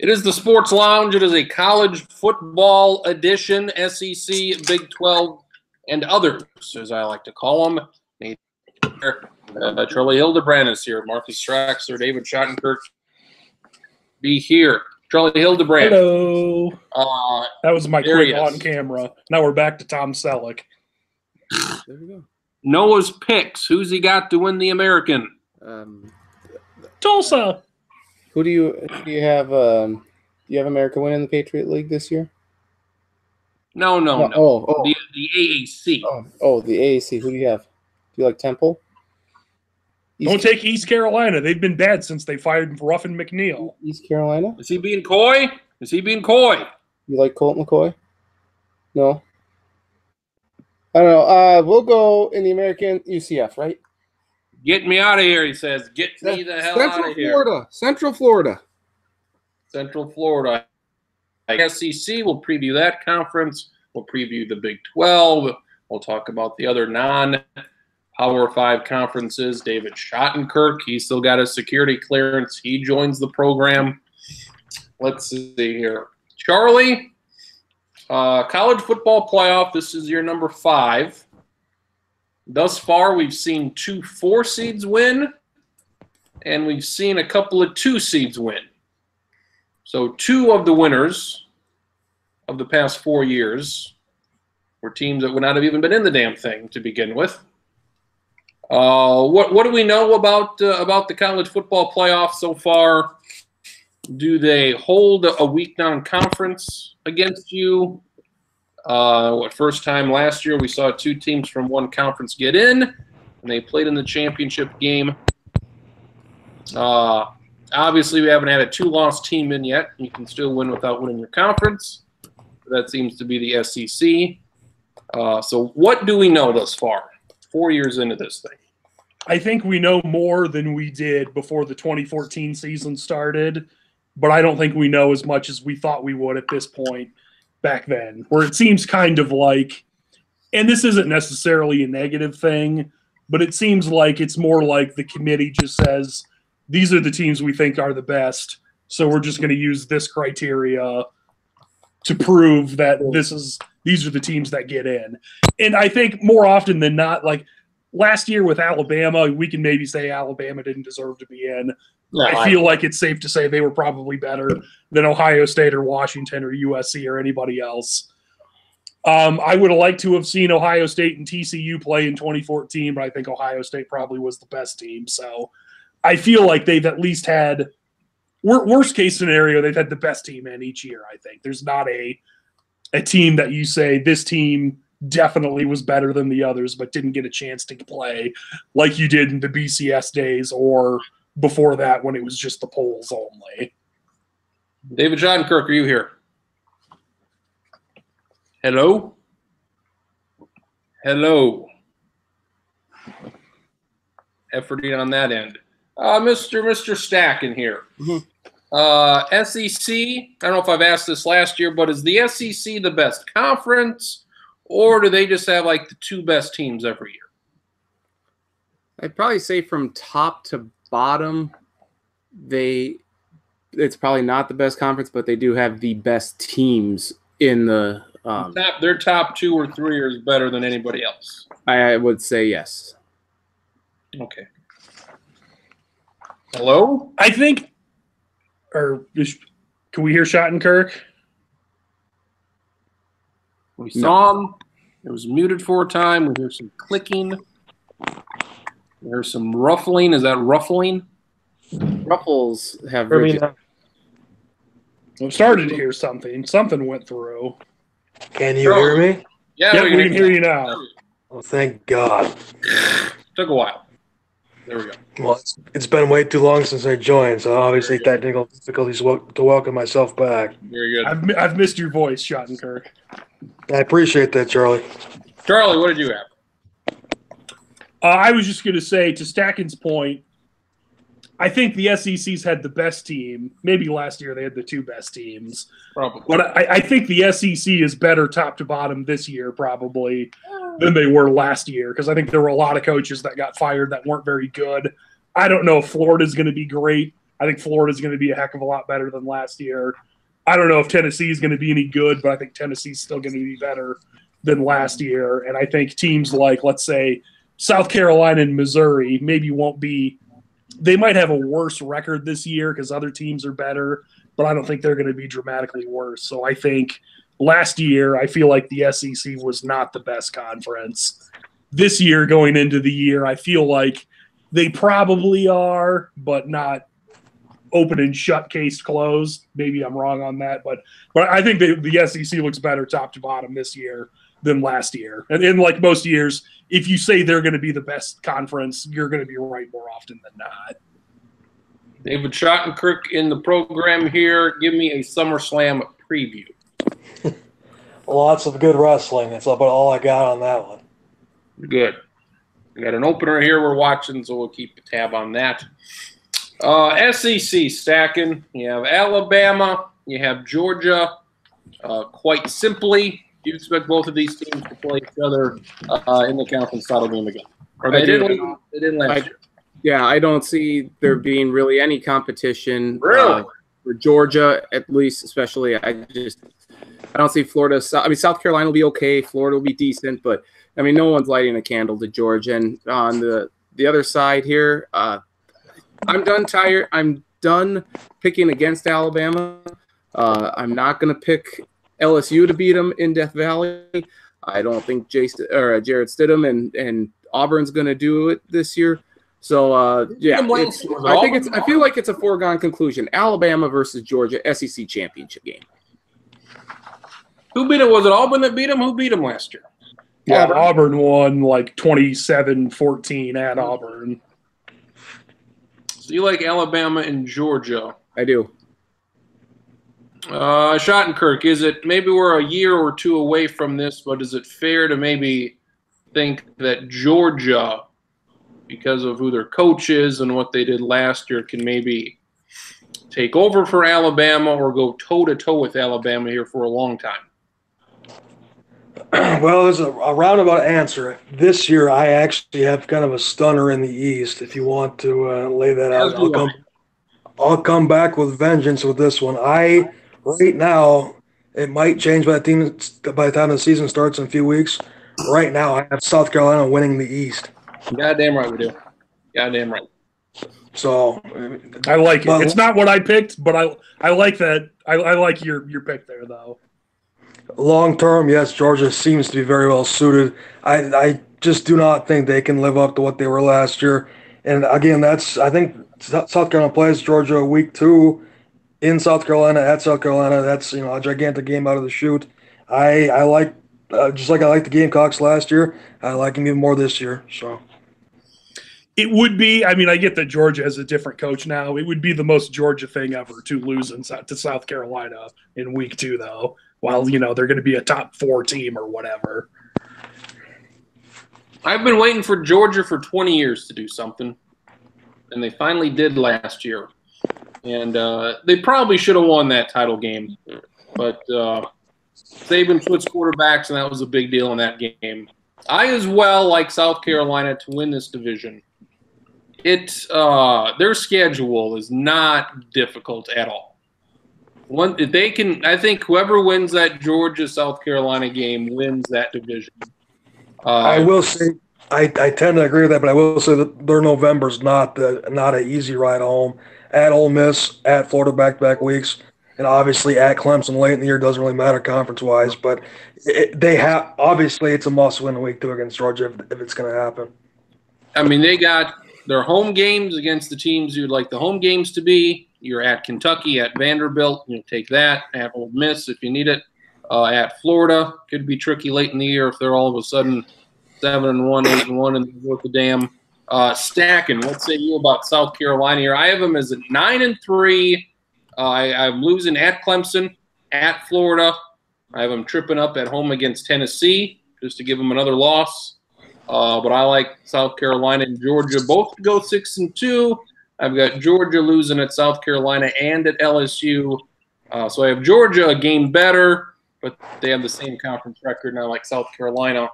It is the Sports Lounge. It is a college football edition, SEC, Big 12, and others, as I like to call them. Charlie Hildebrand is here. Marcus Straxler, David Schottenkirk be here. Charlie Hildebrand. Hello. That was my quick on camera. Now we're back to Tom Selleck. There we go. Noah's picks. Who's he got to win the American? Tulsa. Who do you have? Do you have America winning the Patriot League this year? No. Oh. The AAC. Oh, the AAC. Who do you have? Do you like Temple? Don't take East Carolina. They've been bad since they fired Ruffin McNeil. East Carolina? Is he being coy? You like Colt McCoy? No? I don't know. We'll go in the American UCF, right? Get me out of here, he says. Get me the hell out of here. Central Florida. SEC, we'll preview that conference. We'll preview the Big 12. We'll talk about the other non-Power 5 conferences. David Schottenkirk, he's still got his security clearance. He joins the program. Let's see here. Charlie, college football playoff, this is your number 5. Thus far, we've seen 2 4 seeds win, and we've seen a couple of 2 seeds win. So 2 of the winners of the past 4 years were teams that would not have even been in the damn thing to begin with. What do we know about the college football playoff so far? Do they hold a week non-conference against you? First time last year we saw 2 teams from one conference get in, and they played in the championship game. Obviously, we haven't had a 2-loss team in yet. You can still win without winning your conference. That seems to be the SEC. So what do we know thus far, 4 years into this thing? I think we know more than we did before the 2014 season started, but I don't think we know as much as we thought we would at this point back then, where it seems kind of like, and this isn't necessarily a negative thing, but it seems like it's more like the committee just says, these are the teams we think are the best, so we're just going to use this criteria to prove that these are the teams that get in. And I think more often than not, like last year with Alabama, we can maybe say Alabama didn't deserve to be in. No, I feel like it's safe to say they were probably better than Ohio State or Washington or USC or anybody else. I would have liked to have seen Ohio State and TCU play in 2014, but I think Ohio State probably was the best team. So I feel like they've at least had worst case scenario, they've had the best team in each year, I think. There's not a team that you say this team definitely was better than the others but didn't get a chance to play like you did in the BCS days or before that when it was just the polls only. David Schottenkirk, are you here? Hello? Efforting on that end. Mr. Stack in here. Mm-hmm. SEC, I don't know if I've asked this last year, but is the SEC the best conference, or do they just have like the 2 best teams every year? I'd probably say from top to bottom, it's probably not the best conference, but they do have the best teams in the their top 2 or 3 is better than anybody else. I would say yes. Okay. Hello? I think, or can we hear Schottenkirk? We saw him. It was muted for a time. We hear some clicking. There's some ruffling. Is that ruffling? Ruffles have. I'm starting to hear something. Something went through. Can you hear me? Yeah, we can hear you now. Oh, thank God. Took a while. There we go. Well, it's been way too long since I joined, so obviously technical difficulties to welcome myself back. Very good. I've missed your voice, Schottenkirk. I appreciate that, Charlie. Charlie, what did you have? I was just going to say, to Stacken's point, I think the SEC's had the best team. Maybe last year they had the 2 best teams. Probably. But I think the SEC is better top to bottom this year probably than they were last year because I think there were a lot of coaches that got fired that weren't very good. I don't know if Florida's going to be great. I think Florida's going to be a heck of a lot better than last year. I don't know if Tennessee is going to be any good, but I think Tennessee's still going to be better than last year. And I think teams like, let's say, South Carolina and Missouri maybe won't be – they might have a worse record this year because other teams are better, but I don't think they're going to be dramatically worse. So I think last year I feel like the SEC was not the best conference. This year going into the year, I feel like they probably are, but not open and shut, case closed. Maybe I'm wrong on that, but I think the SEC looks better top to bottom this year than last year. And like most years, if you say they're going to be the best conference, you're going to be right more often than not. David Schottenkirk in the program here. Give me a SummerSlam preview. Lots of good wrestling. That's about all I got on that one. Good. We got an opener here we're watching, so we'll keep a tab on that. SEC stacking. You have Alabama. You have Georgia. Quite simply, do you expect both of these teams to play each other in the conference title game again? Or they didn't last year. Yeah, I don't see there being really any competition Really? for Georgia, at least, especially. I don't see Florida. I mean, South Carolina will be okay. Florida will be decent, but I mean, no one's lighting a candle to Georgia. And on the other side here, I'm done picking against Alabama. I'm not going to pick LSU to beat them in Death Valley. I don't think Jared Stidham and Auburn's going to do it this year. So yeah, I feel like it's a foregone conclusion. Alabama versus Georgia, SEC championship game. Who beat him? Was it Auburn that beat him? Who beat him last year? Yeah, Auburn won like 27-14 at Auburn. So you like Alabama and Georgia? I do. Schottenkirk, is it maybe we're a year or two away from this, but is it fair to maybe think that Georgia, because of who their coach is and what they did last year, can maybe take over for Alabama or go toe-to-toe with Alabama here for a long time? Well, there's a roundabout answer. This year, I actually have kind of a stunner in the East. If you want to lay that out, I'll come back with vengeance with this one. Right now, it might change by the time the season starts in a few weeks. Right now, I have South Carolina winning the East. Goddamn right we do. Goddamn right. So I like it. It's not what I picked, but I like that. I like your pick there, though. Long term, yes, Georgia seems to be very well suited. I just do not think they can live up to what they were last year. And again, I think South Carolina plays Georgia week 2 in South Carolina at South Carolina. That's a gigantic game out of the chute. I like just like I liked the Gamecocks last year. I like them even more this year. So it would be. I mean, I get that Georgia has a different coach now. It would be the most Georgia thing ever to lose to South Carolina in week 2, though. While they're going to be a top 4 team or whatever. I've been waiting for Georgia for 20 years to do something, and they finally did last year. And they probably should have won that title game, but Saban switched quarterbacks, and that was a big deal in that game. I as well like South Carolina to win this division. Their schedule is not difficult at all. I think whoever wins that Georgia-South Carolina game wins that division. I will say I tend to agree with that, but I will say that their November's not an easy ride home. At Ole Miss, at Florida back-to-back weeks, and obviously at Clemson late in the year. Doesn't really matter conference-wise, but obviously it's a must-win week 2 against Georgia if it's going to happen. I mean, they got their home games against the teams you'd like the home games to be. You're at Kentucky, at Vanderbilt. Take that. At Ole Miss if you need it. At Florida, could be tricky late in the year if they're all of a sudden 7-1, 8-1, and what the damn stacking. What say you about South Carolina here? I have them as a 9-3. I'm losing at Clemson, at Florida. I have them tripping up at home against Tennessee just to give them another loss. But I like South Carolina and Georgia both to go 6-2. I've got Georgia losing at South Carolina and at LSU. So I have Georgia a game better, but they have the same conference record, and I like South Carolina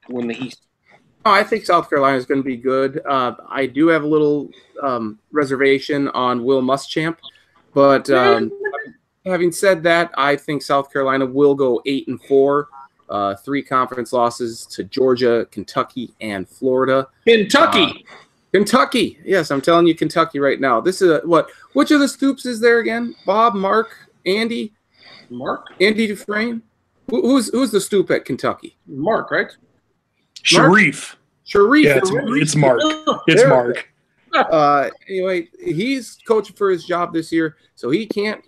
to win the East. Oh, I think South Carolina is going to be good. I do have a little reservation on Will Muschamp, but having said that, I think South Carolina will go 8-4. 3 conference losses to Georgia, Kentucky, and Florida. Kentucky. Yes, I'm telling you, Kentucky right now. This is which of the Stoops is there again? Bob, Mark, Andy? Andy Dufresne? Who's the Stoop at Kentucky? Mark, right? Sharif. Yeah, it's Mark. It's Mark. Anyway, he's coaching for his job this year, so he can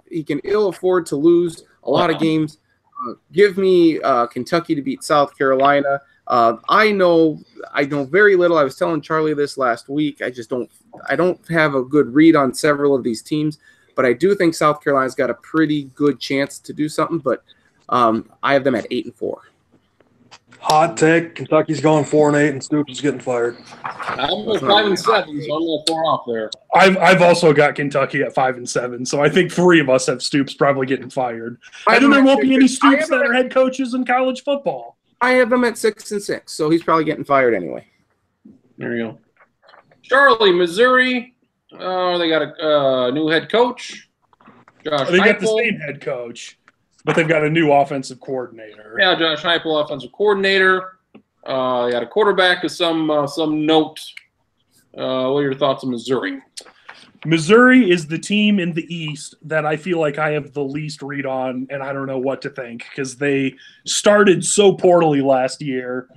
ill afford to lose a lot of games. Give me Kentucky to beat South Carolina. I know very little. I was telling Charlie this last week. I don't have a good read on several of these teams, but I do think South Carolina's got a pretty good chance to do something. But I have them at 8-4. Hot take: Kentucky's going 4-8, and Stoops is getting fired. I'm at 5-7, so I'm going 4 off there. I've also got Kentucky at 5-7, so I think 3 of us have Stoops probably getting fired. And then there won't be any Stoops that are head coaches in college football. I have them at 6-6, so he's probably getting fired anyway. There you go. Charlie, Missouri. They got a new head coach. Josh They got Heupel. the same head coach, but they've got a new offensive coordinator. Yeah, Josh Heupel, offensive coordinator. They got a quarterback of some note. What are your thoughts on Missouri? Missouri is the team in the East that I feel like I have the least read on, and I don't know what to think because they started so poorly last year.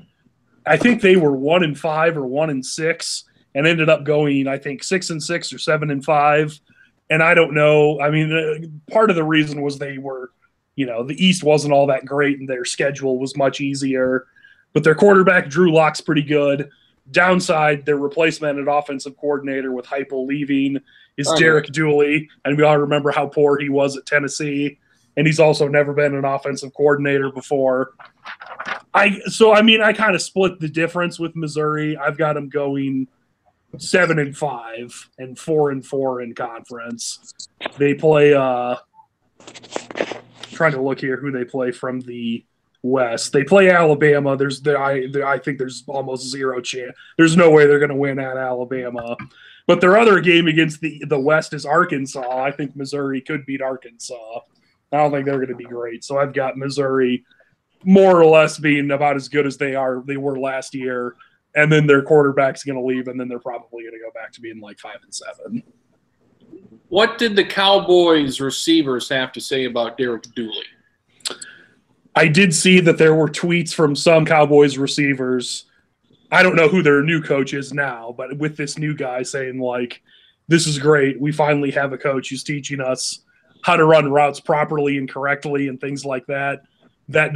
I think they were 1-5 or 1-6 and ended up going, I think, 6-6 or 7-5. And I don't know. I mean, part of the reason was they were, the East wasn't all that great and their schedule was much easier. But their quarterback, Drew Lock's pretty good. Downside, their replacement at offensive coordinator with Heupel leaving is Derek Dooley. And we all remember how poor he was at Tennessee. And he's also never been an offensive coordinator before. I kind of split the difference with Missouri. I've got them going 7-5 and 4-4 in conference. They play trying to look here who they play from the West. They play Alabama. I think there's almost zero chance. There's no way they're going to win at Alabama. But their other game against the West is Arkansas. I think Missouri could beat Arkansas. I don't think they're going to be great. So I've got Missouri more or less being about as good as they were last year. And then their quarterback's going to leave, and then they're probably going to go back to being like 5-7. What did the Cowboys receivers have to say about Derek Dooley? I did see that there were tweets from some Cowboys receivers. I don't know who their new coach is now, but with this new guy saying, like, this is great. We finally have a coach who's teaching us how to run routes properly and correctly and things like that. I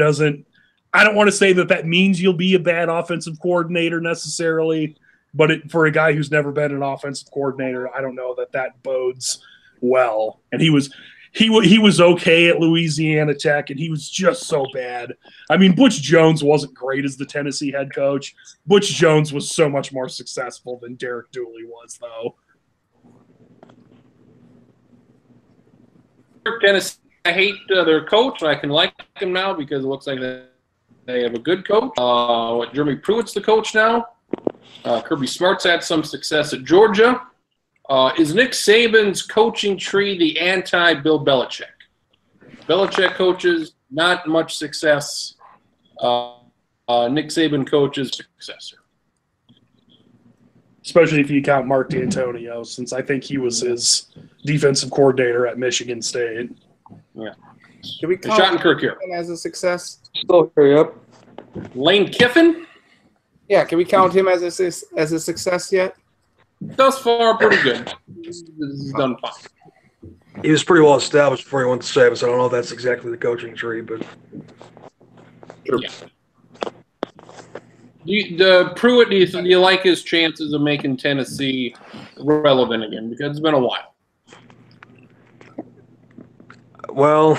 don't want to say that means you'll be a bad offensive coordinator necessarily, but for a guy who's never been an offensive coordinator, I don't know that bodes well. And he was okay at Louisiana Tech, and he was just so bad. I mean, Butch Jones wasn't great as the Tennessee head coach. Butch Jones was so much more successful than Derek Dooley was, though. Tennessee, I hate their coach. I can like him now because it looks like they have a good coach. Jeremy Pruitt's the coach now. Kirby Smart's had some success at Georgia. Is Nick Saban's coaching tree the anti-Bill Belichick? Belichick coaches, not much success. Nick Saban coaches, successor. Especially if you count Mark D'Antonio, since I think he was his defensive coordinator at Michigan State. Yeah. Can we count Schottenkirk here him as a success? Still here, yep. Lane Kiffin, Yeah, can we count him as a success yet? thus far, pretty good. He's done fine. He was pretty well established before he went to Saban, so I don't know if that's exactly the coaching tree, but Yeah. Pruitt, do you like his chances of making Tennessee relevant again? Because it's been a while. well,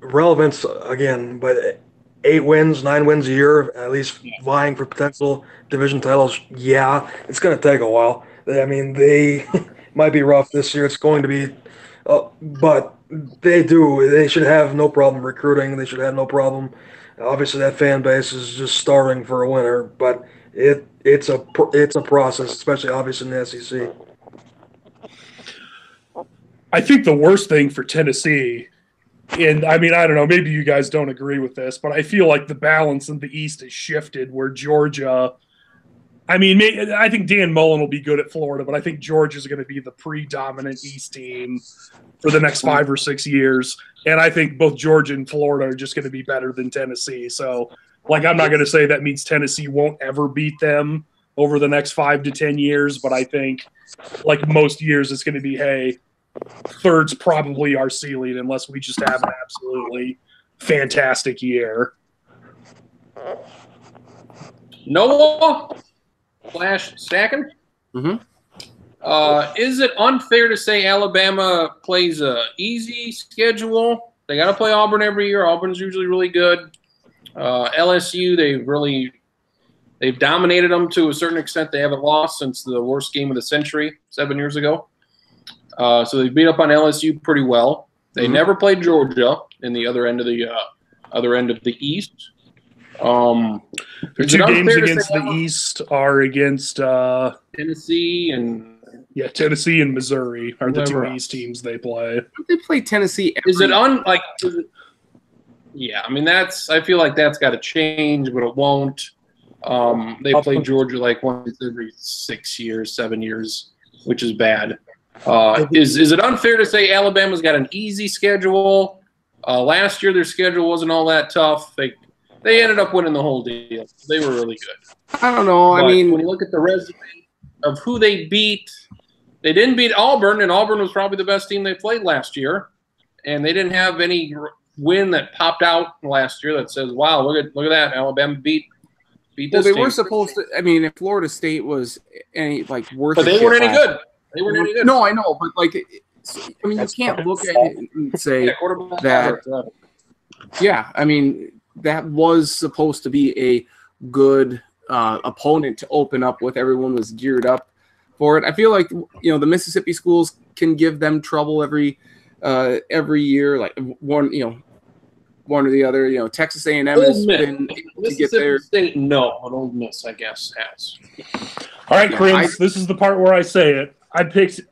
relevance again, but 8 wins, 9 wins a year, at least vying for potential division titles. Yeah, it's going to take a while. I mean, they might be rough this year. It's going to be, but they should have no problem recruiting. They should have no problem Obviously, that fan base is just starving for a winner, but it's a process, especially obviously in the SEC. I think the worst thing for Tennessee, and I mean, I don't know, maybe you guys don't agree with this, but I feel like the balance in the East has shifted where Georgia, I mean, I think Dan Mullen will be good at Florida, but I think Georgia's going to be the predominant East team for the next 5 or 6 years. And I think both Georgia and Florida are just going to be better than Tennessee. So, like, I'm not going to say that means Tennessee won't ever beat them over the next 5 to 10 years, but I think, like most years, it's going to be, hey, third's probably our ceiling unless we just have an absolutely fantastic year. Noah Stacken? Mhm. Is it unfair to say Alabama plays a easy schedule? They got to play Auburn every year. Auburn's usually really good. LSU, they've dominated them to a certain extent. They haven't lost since the worst game of the century 7 years ago. So they beat up on LSU pretty well. They never played Georgia in the other end of the East. The 2 games against the East are against Tennessee and Tennessee and Missouri are the 2 Whoever East teams they play. They play Tennessee. Yeah, I mean I feel like that's got to change, but it won't. They play Georgia like once every 6 years, 7 years, which is bad. Is it unfair to say Alabama's got an easy schedule? Last year their schedule wasn't all that tough. They ended up winning the whole deal. They were really good. I don't know. But I mean, when you look at the resume of who they beat, they didn't beat Auburn, and Auburn was probably the best team they played last year. And they didn't have any win that popped out last year that says, "Wow, look at that! Alabama beat this well, they team." were supposed to. I mean, if Florida State was any worth, but they weren't any good. They weren't any good. No, I know, but I mean, you can't look at it and say that. Yeah, I mean, that was supposed to be a good opponent to open up with. Everyone was geared up for it. I feel like the Mississippi schools can give them trouble every year, like one or the other. Texas A&M has been to get there. State, no, but Ole Miss, I guess, has. All right, Chris, this is the part where I say it. I picked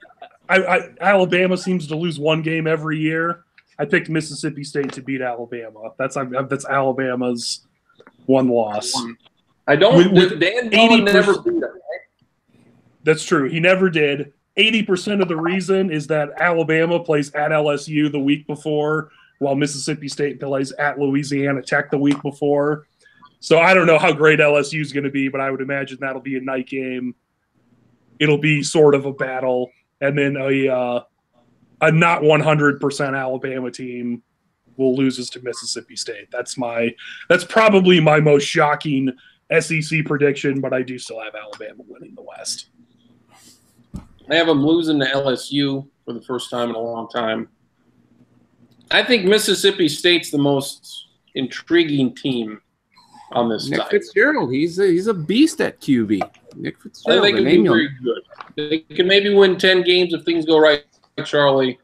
Alabama seems to lose 1 game every year. I picked Mississippi State to beat Alabama. That's Alabama's 1 loss. I don't. Dan Mullen never beat them, right? That's true. He never did. 80% of the reason is that Alabama plays at LSU the week before, while Mississippi State plays at Louisiana Tech the week before. So I don't know how great LSU is going to be, but I would imagine that'll be a night game. It'll be sort of a battle, and then a not 100% Alabama team will lose to Mississippi State. That's probably my most shocking SEC prediction, but I do still have Alabama winning the West. I have them losing to LSU for the first time in a long time. I think Mississippi State's the most intriguing team on this Nick side. Fitzgerald, he's a beast at QB. Nick Fitzgerald, I think they can be very good. They can maybe win 10 games if things go right, Charlie.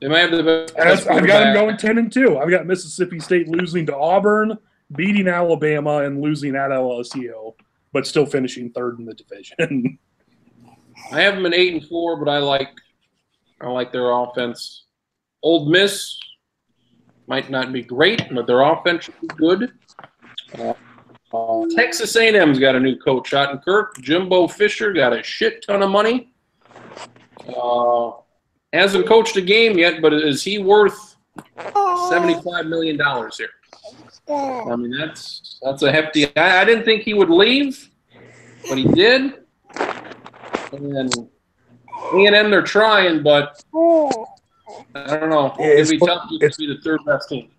They might have the best. I've got them going 10-2. I've got Mississippi State losing to Auburn, beating Alabama, and losing at LSU, but still finishing 3rd in the division. I have them at 8-4, but I like their offense. Old Miss might not be great, but their offense should be good. Texas A&M's got a new coach, Ottenkirk. Jimbo Fisher got a shit ton of money. Hasn't coached a game yet, but is he worth $75 million here? I mean, that's a hefty. I didn't think he would leave, but he did. And then A&M, they're trying, but I don't know. It'd be tough to be the 3rd best team.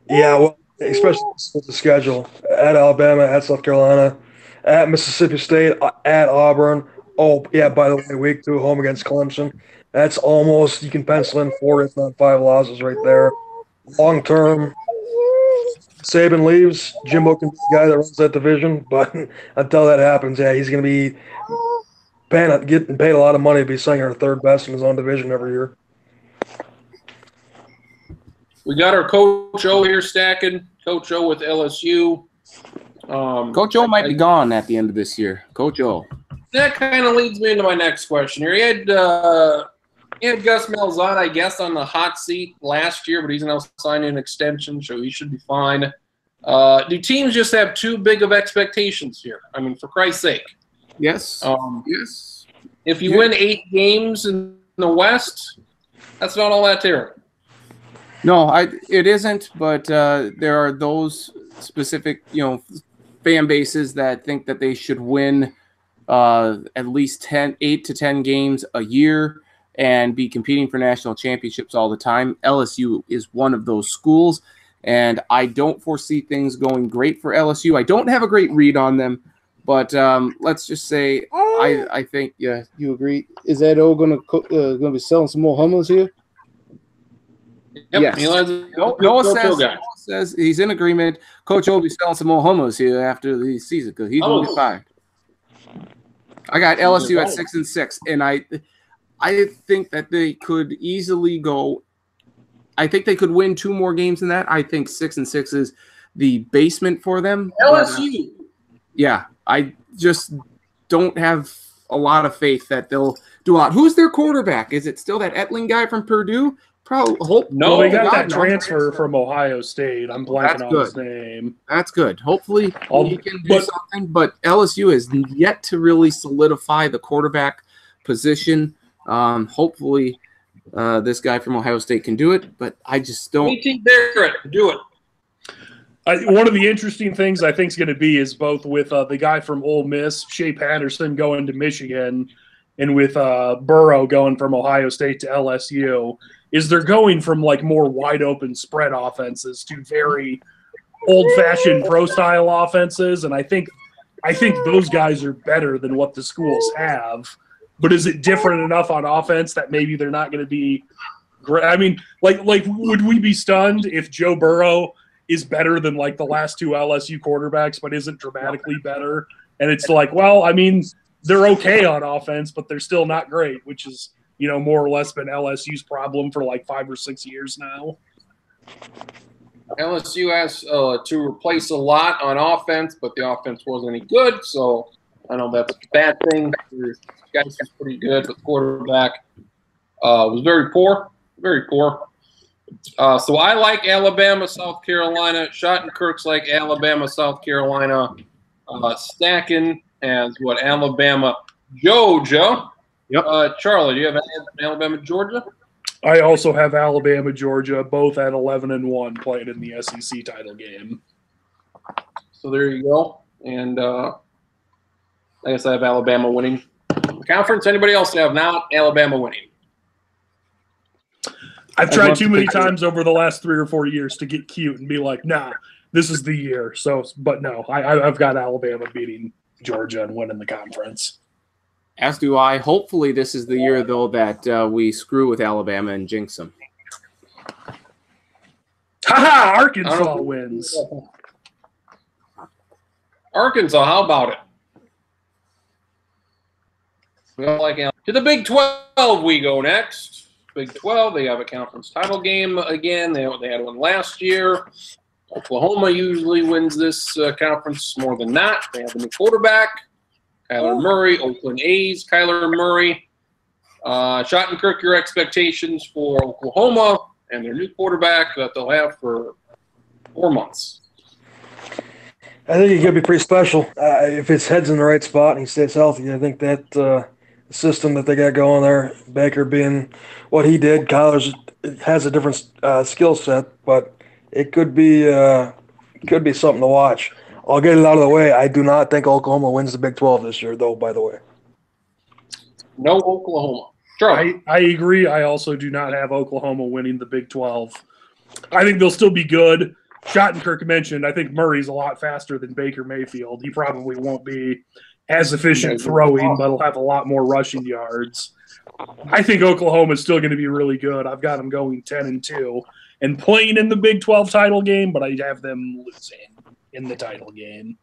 Yeah, well, especially with the schedule at Alabama, at South Carolina, at Mississippi State, at Auburn. Oh, yeah, by the way, week 2 home against Clemson. That's almost, you can pencil in 4, if not 5 losses right there. Long term, Saban leaves, Jimbo can be the guy that runs that division, but until that happens, yeah, he's going to be getting paid a lot of money to be second or 3rd best in his own division every year. We got our Coach O here stacking. Coach O with LSU. Coach O might be gone at the end of this year. Coach O. That kind of leads me into my next question here. He had Gus Malzahn, I guess, on the hot seat last year, but he's now signing an extension, so he should be fine. Do teams just have too big of expectations here? I mean, for Christ's sake. Yes. Yes. If you win 8 games in the West, that's not all that terrible. No, it isn't, but there are those specific, fan bases that think that they should win at least 8 to 10 games a year and be competing for national championships all the time. LSU is one of those schools, and I don't foresee things going great for LSU. I don't have a great read on them, but let's just say I think, yeah. You agree? Is that all going to be selling some more hummus here? Yep. Yes. Noah says he's in agreement. Coach O will be selling some more hummus here after the season because he's going to get fired. I got LSU at 6-6, and I think that they could easily go. I think they could win 2 more games than that. I think 6-6 is the basement for them. LSU. Yeah, I just don't have a lot of faith that they'll do a lot. Who's their quarterback? Is it still that Etling guy from Purdue? Probably. No, they got that transfer from Ohio State. I'm blanking on his name. That's good. Hopefully he can do something. But LSU has yet to really solidify the quarterback position. Hopefully this guy from Ohio State can do it, but I just don't. A.T. Barrett, do it. One of the interesting things I think is going to be is both with the guy from Ole Miss, Shea Patterson, going to Michigan, and with Burrow going from Ohio State to LSU, is they're going from like more wide open spread offenses to very old fashioned pro style offenses, and I think those guys are better than what the schools have. But is it different enough on offense that maybe they're not going to be great? I mean, like would we be stunned if Joe Burrow is better than like the last 2 LSU quarterbacks, but isn't dramatically better? And it's like, well, I mean, they're okay on offense, but they're still not great, which is, more or less been LSU's problem for like 5 or 6 years now. LSU has to replace a lot on offense, but the offense wasn't any good, so I know that's a bad thing. The guys was pretty good, but the quarterback was very poor, very poor. So I like Alabama, South Carolina. Schottenkirk's like Alabama, South Carolina. Stacking as what, Alabama, Georgia. Yep. Charlie, do you have Alabama, Georgia? I also have Alabama, Georgia, both at 11-1, playing in the SEC title game. So there you go. And I guess I have Alabama winning the conference. Anybody else have not Alabama winning? I've tried too many times over the last 3 or 4 years to get cute and be like, nah, this is the year. So, but no, I've got Alabama beating Georgia and winning the conference. As do I. Hopefully this is the year, though, that we screw with Alabama and jinx them. Ha-ha! Arkansas wins. Arkansas, how about it? We don't like to the Big 12 we go next. Big 12, they have a conference title game again. They had one last year. Oklahoma usually wins this conference more than not. They have a new quarterback, Kyler Murray. Oakland A's, Kyler Murray. Schottenkirk, your expectations for Oklahoma and their new quarterback that they'll have for 4 months? I think he could be pretty special if his head's in the right spot and he stays healthy. I think that system that they got going there, Baker being what he did, Kyler has a different skill set, but it could be something to watch. I'll get it out of the way. I do not think Oklahoma wins the Big 12 this year, though, by the way. No Oklahoma. Sure. I agree. I also do not have Oklahoma winning the Big 12. I think they'll still be good. Schottenkirk mentioned, I think Murray's a lot faster than Baker Mayfield. He probably won't be as efficient throwing, but he'll have a lot more rushing yards. I think Oklahoma's still going to be really good. I've got them going 10-2 and playing in the Big 12 title game, but I have them losing in the title game.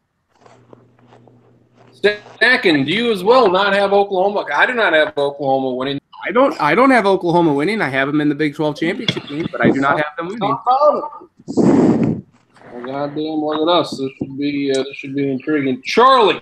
Stacking, do you as well not have Oklahoma? I do not have Oklahoma winning. I don't have Oklahoma winning. I have them in the Big 12 championship game, but I do not have them winning. Well, goddamn, look at us. This should be intriguing. Charlie.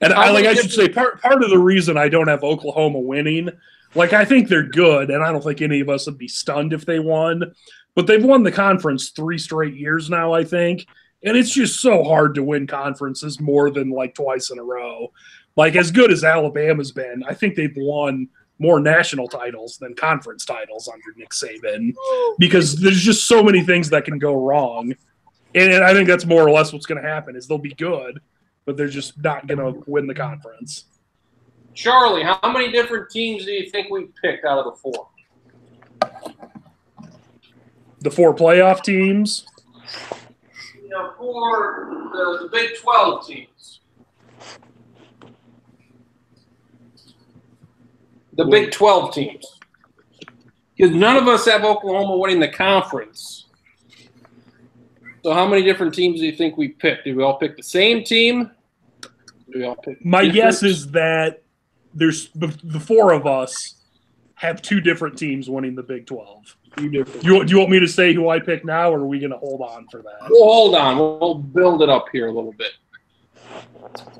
And I should say part of the reason I don't have Oklahoma winning, like I think they're good, and I don't think any of us would be stunned if they won. But they've won the conference 3 straight years now, I think. And it's just so hard to win conferences more than like twice in a row. Like as good as Alabama's been, I think they've won more national titles than conference titles under Nick Saban because there's just so many things that can go wrong. And I think that's more or less what's going to happen is they'll be good, but they're just not going to win the conference. Charlie, how many different teams do you think we picked out of the 4? The 4 playoff teams? For the Big 12 teams. The Big 12 teams. Because none of us have Oklahoma winning the conference. So how many different teams do you think we picked? Did we all pick the same team? Do we all pick My guess is that there's the 4 of us have 2 different teams winning the Big 12. Do you want me to say who I pick now, or are we going to hold on for that? We'll hold on. We'll build it up here a little bit.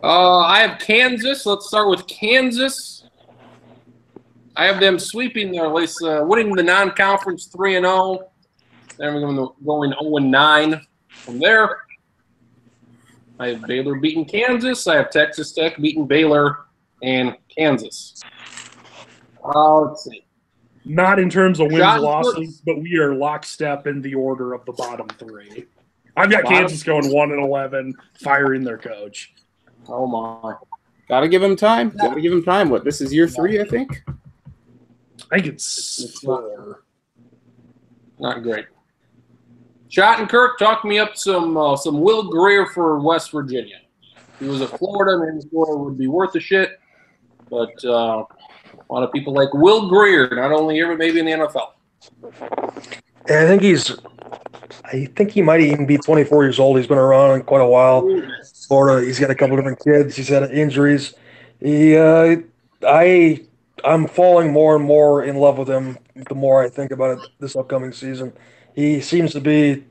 I have Kansas. Let's start with Kansas. I have them sweeping their, at least winning the non-conference 3-0. Then we're going 0-9 from there. I have Baylor beating Kansas. I have Texas Tech beating Baylor and Kansas. Let's see. Not in terms of wins losses, but we are lockstep in the order of the bottom 3. I've got Kansas going 1-11, firing their coach. Oh my! Gotta give him time. Gotta give him time. What? This is year 3, I think. I think it's 4. Not great. Schottenkirk, talk me up some Will Greer for West Virginia. He was at Florida, maybe Florida would be worth a shit, but a lot of people like Will Greer, not only here but maybe in the NFL. And I think he might even be 24 years old. He's been around quite a while. Florida, he's got a couple different kids. He's had injuries. I'm falling more and more in love with him the more I think about it this upcoming season. He seems to be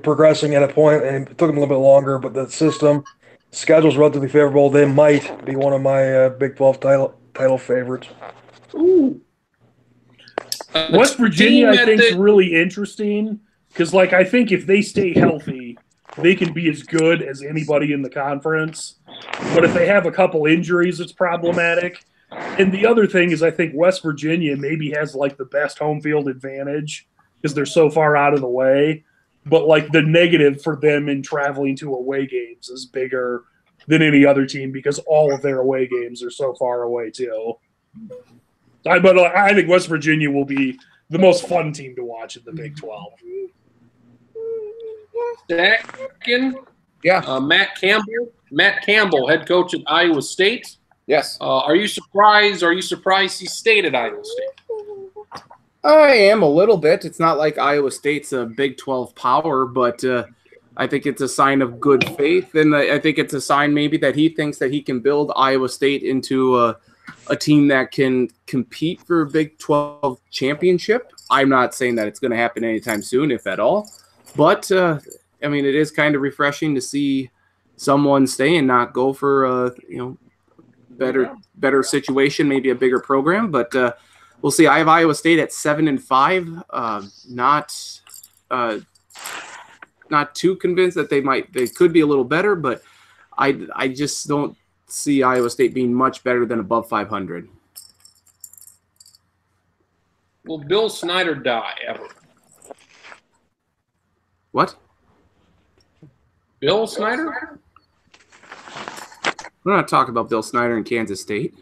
progressing at a point, and it took him a little bit longer, but the schedule's relatively favorable. They might be one of my Big 12 title favorites. Ooh. West Virginia, I think, is really interesting because, like, I think if they stay healthy, they can be as good as anybody in the conference. But if they have a couple injuries, it's problematic. And the other thing is I think West Virginia maybe has, like, the best home field advantage because they're so far out of the way. But, like, the negative for them in traveling to away games is bigger than any other team because all of their away games are so far away, too. But I think West Virginia will be the most fun team to watch in the Big 12. Second, Yeah. Matt Campbell, head coach at Iowa State. Yes. Are you surprised? He stayed at Iowa State? I am a little bit. It's not like Iowa State's a Big 12 power, but I think it's a sign of good faith, and I think it's a sign maybe that he thinks that he can build Iowa State into a team that can compete for a Big 12 championship. I'm not saying that it's going to happen anytime soon, if at all, but I mean, it is kind of refreshing to see someone stay and not go for better situation, maybe a bigger program, but we'll see. I have Iowa State at 7-5. Not too convinced that they could be a little better, but I just don't see Iowa State being much better than above 500. Will Bill Snyder die ever? What? Bill Snyder? We're not talking about Bill Snyder in Kansas State.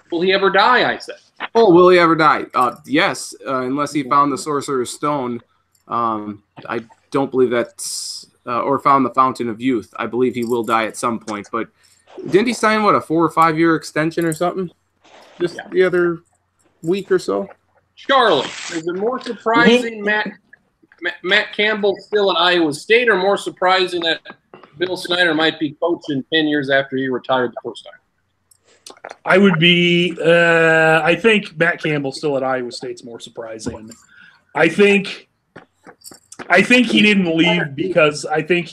Will he ever die, I said. Oh, will he ever die? Yes, unless he found the Sorcerer's Stone. I don't believe that's or found the Fountain of Youth. I believe he will die at some point. But didn't he sign, a 4 or 5 year extension or something? Just the other week or so? Charlie, is it more surprising Matt Campbell still at Iowa State, or more surprising that Bill Snyder might be coaching 10 years after he retired the first time? I would be I think Matt Campbell still at Iowa State's more surprising. I think I think he didn't leave because I think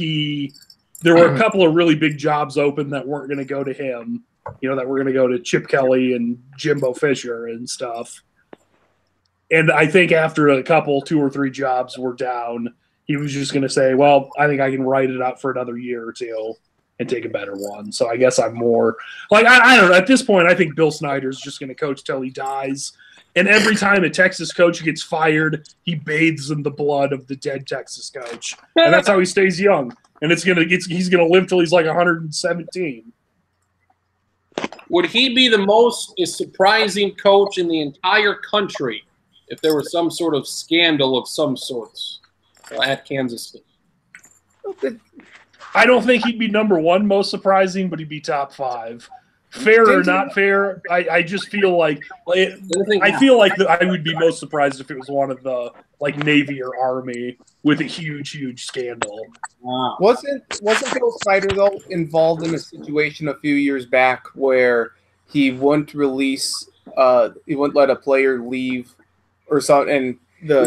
there were a couple of really big jobs open that weren't going to go to him. That were going to go to Chip Kelly and Jimbo Fisher and stuff. And I think after a couple, 2 or 3 jobs were down, he was just going to say, well, I think I can write it out for another year or two and take a better one. So I guess I'm more like, I don't know. At this point, I think Bill Snyder's just going to coach till he dies. And every time a Texas coach gets fired, he bathes in the blood of the dead Texas coach. And that's how he stays young. And he's going to live till he's like 117. Would he be the most surprising coach in the entire country if there was some sort of scandal of some sorts at Kansas State? I don't think he'd be number 1 most surprising, but he'd be top 5. Fair or not fair, I just feel like I would be most surprised if it was one of the Navy or Army with a huge scandal. Wow. Wasn't Bill Snyder though involved in a situation a few years back where he wouldn't he wouldn't let a player leave or something, and the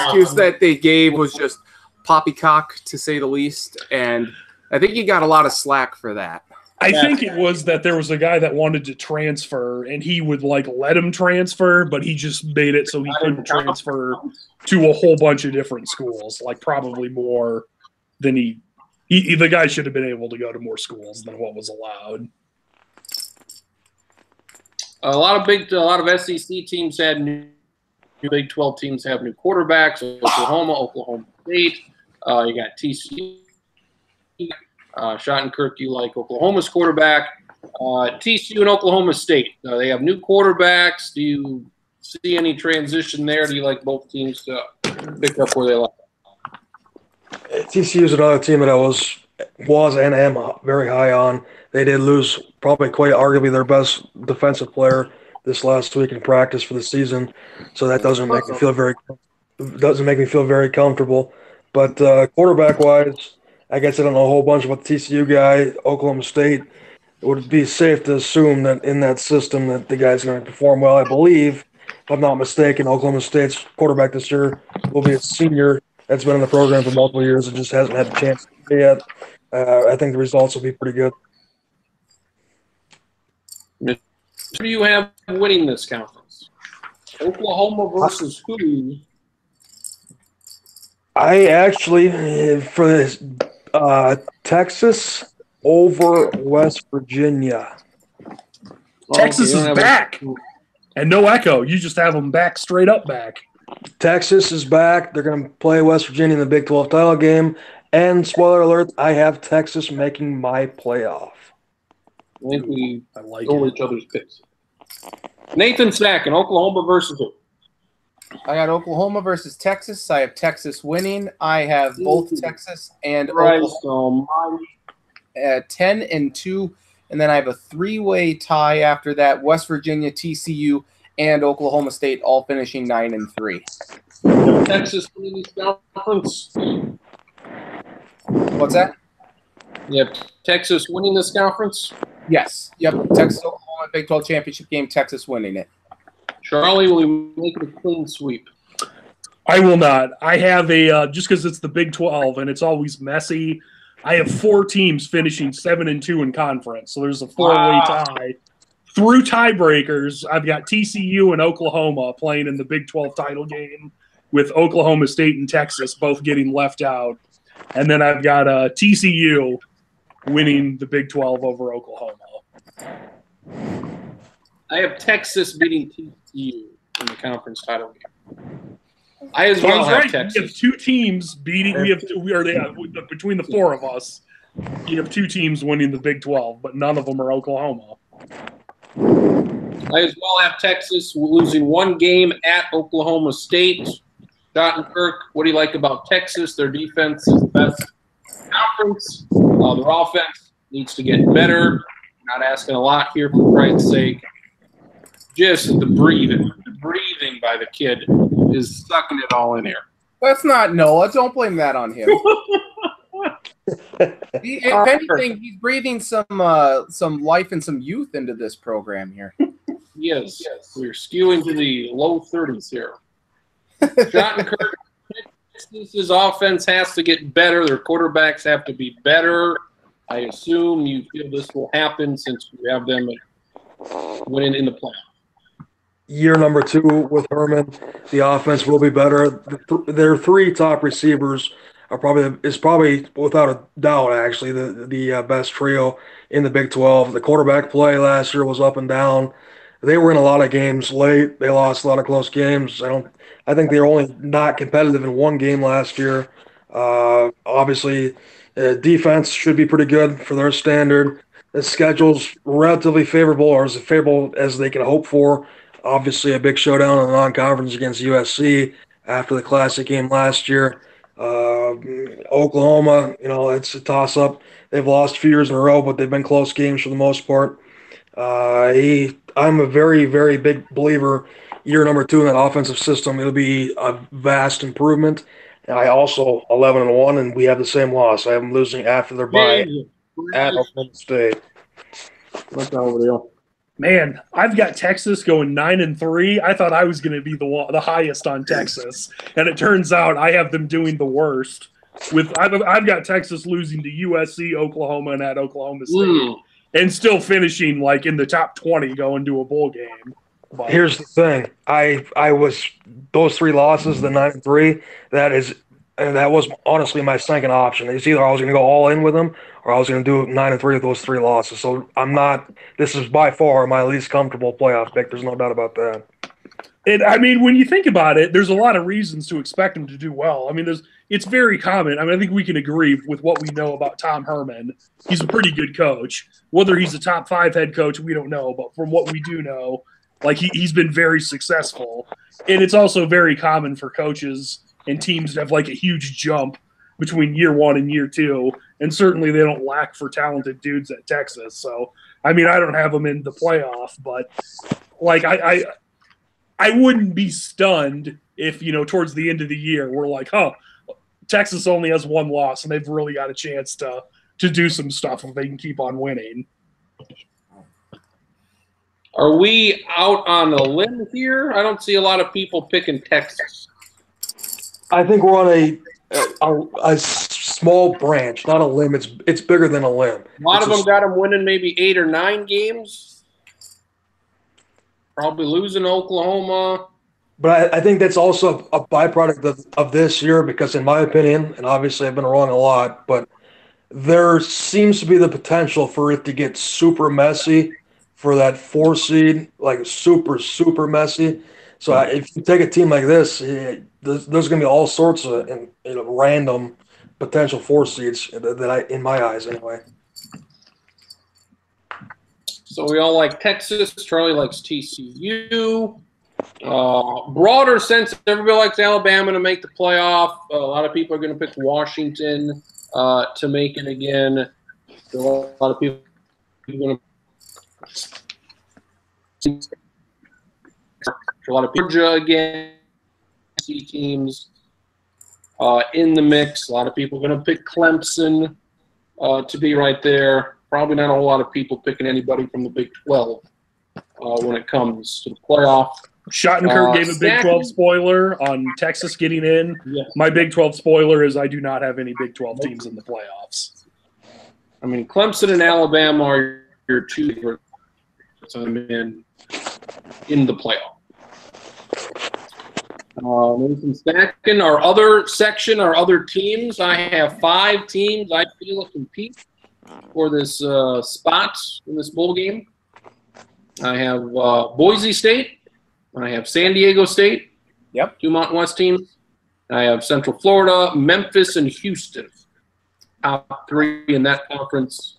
excuse that they gave was just poppycock to say the least, and I think he got a lot of slack for that. I think it was that there was a guy that wanted to transfer, and he would let him transfer, but he just made it so he couldn't transfer to a whole bunch of different schools, probably more than the guy should have been able to go to more schools than what was allowed. A lot of SEC teams had new Big 12 teams have new quarterbacks. Oklahoma State. You got TCU. Schottenkirk, you like Oklahoma's quarterback. TCU and Oklahoma State. They have new quarterbacks. Do you see any transition there? Do you like both teams to pick up where they left? TCU is another team that I was and am very high on. They did lose probably quite arguably their best defensive player this last week in practice for the season, so that doesn't make me feel very comfortable. But quarterback wise, I guess I don't know a whole bunch about the TCU guy. Oklahoma State, it would be safe to assume that in that system that the guy's going to perform well. I believe, if I'm not mistaken, Oklahoma State's quarterback this year will be a senior that's been in the program for multiple years and just hasn't had a chance to play yet. I think the results will be pretty good. Who do you have winning this conference? Oklahoma versus who? I actually, for this, Texas over West Virginia. Texas is back. And no echo. You just have them back, straight up back. Texas is back. They're going to play West Virginia in the Big 12 title game. And spoiler alert, I have Texas making my playoff. I think we go with each other's picks. Nathan Sack in Oklahoma versus who? I got Oklahoma versus Texas. I have Texas winning. I have both Texas and Oklahoma at 10-2, and then I have a 3-way tie after that. West Virginia, TCU, and Oklahoma State all finishing 9-3. Texas winning this conference. What's that? You have Texas winning this conference? Yes. Yep. Texas, Oklahoma, Big 12 championship game. Texas winning it. Charlie, will you make it a clean sweep? I will not. I have a just because it's the Big 12 and it's always messy. I have 4 teams finishing 7-2 in conference, so there's a 4-way tie. Through tiebreakers, I've got TCU and Oklahoma playing in the Big 12 title game, with Oklahoma State and Texas both getting left out, and then I've got TCU winning the Big 12 over Oklahoma. I have Texas beating TCU in the conference title game. I as well have Texas. We have 2 teams beating. Between the 4 of us, you have 2 teams winning the Big 12, but none of them are Oklahoma. I as well have Texas losing 1 game at Oklahoma State. Schottenkirk, what do you like about Texas? Their defense is the best in the conference. Their offense needs to get better. Not asking a lot here, for Christ's sake. Just the breathing by the kid is sucking it all in here. That's not Noah. Don't blame that on him. If anything, he's breathing some life and some youth into this program here. Yes. We're skewing to the low 30s here. Schottenkirk, Texas's offense has to get better. Their quarterbacks have to be better. I assume you feel this will happen since you have them winning in the playoff. Year number 2 with Herman, the offense will be better. Their 3 top receivers are probably without a doubt actually the best trio in the Big 12. The quarterback play last year was up and down. They were in a lot of games late. They lost a lot of close games. I think they were only not competitive in 1 game last year. Obviously, defense should be pretty good for their standard. The schedule's relatively favorable, or as favorable as they can hope for. Obviously, a big showdown in the non-conference against USC after the Classic game last year. Oklahoma, it's a toss-up. They've lost a few years in a row, but they've been close games for the most part. I'm a very, very big believer. Year number 2 in that offensive system, it'll be a vast improvement. And I also 11-1, and we have the same loss. I have them losing after their bye at Oklahoma State. What's over there? Man, I've got Texas going 9-3. I thought I was going to be the highest on Texas, and it turns out I have them doing the worst. I've got Texas losing to USC, Oklahoma, and at Oklahoma State, and still finishing like in the top 20, going to a bowl game. But here's the thing: I was those 3 losses, the 9-3. That was honestly my second option. It's either I was going to go all in with them, or I was going to do 9-3 with those 3 losses. So I'm not. This is by far my least comfortable playoff pick. There's no doubt about that. And I mean, when you think about it, there's a lot of reasons to expect them to do well. I mean, it's very common. I mean, I think we can agree with what we know about Tom Herman. He's a pretty good coach. Whether he's a top 5 head coach, we don't know. But from what we do know, like he's been very successful. And it's also very common for coaches and teams to have like a huge jump between year 1 and year 2. And certainly they don't lack for talented dudes at Texas. So, I mean, I don't have them in the playoff, but like I wouldn't be stunned if, towards the end of the year, we're like, Texas only has 1 loss and they've really got a chance to do some stuff if they can keep on winning. Are we out on a limb here? I don't see a lot of people picking Texas. I think we're on a small branch, not a limb. It's bigger than a limb. A lot of them got them winning maybe 8 or 9 games. Probably losing Oklahoma. But I think that's also a byproduct of this year because, in my opinion, and obviously I've been wrong a lot, but there seems to be the potential for it to get super messy for that 4 seed, like super, super messy. So if you take a team like this, there's going to be all sorts of random potential 4 seeds in my eyes anyway. So we all like Texas. Charlie likes TCU. Broader sense, everybody likes Alabama to make the playoff. A lot of people are going to pick Washington to make it again. A lot of people are going to a lot of Georgia again. Teams in the mix. A lot of people are going to pick Clemson to be right there. Probably not a whole lot of people picking anybody from the Big 12 when it comes to the playoff. Schottenkirk gave a Big 12 spoiler on Texas getting in. Yeah. My Big 12 spoiler is I do not have any Big 12 teams in the playoffs. I mean, Clemson and Alabama are your 2 favorites in the playoff. Nathan Stacken, our other section, our other teams. I have 5 teams I feel compete for this spot in this bowl game. I have Boise State. I have San Diego State. Yep. 2 Mountain West teams. I have Central Florida, Memphis, and Houston. Top 3 in that conference.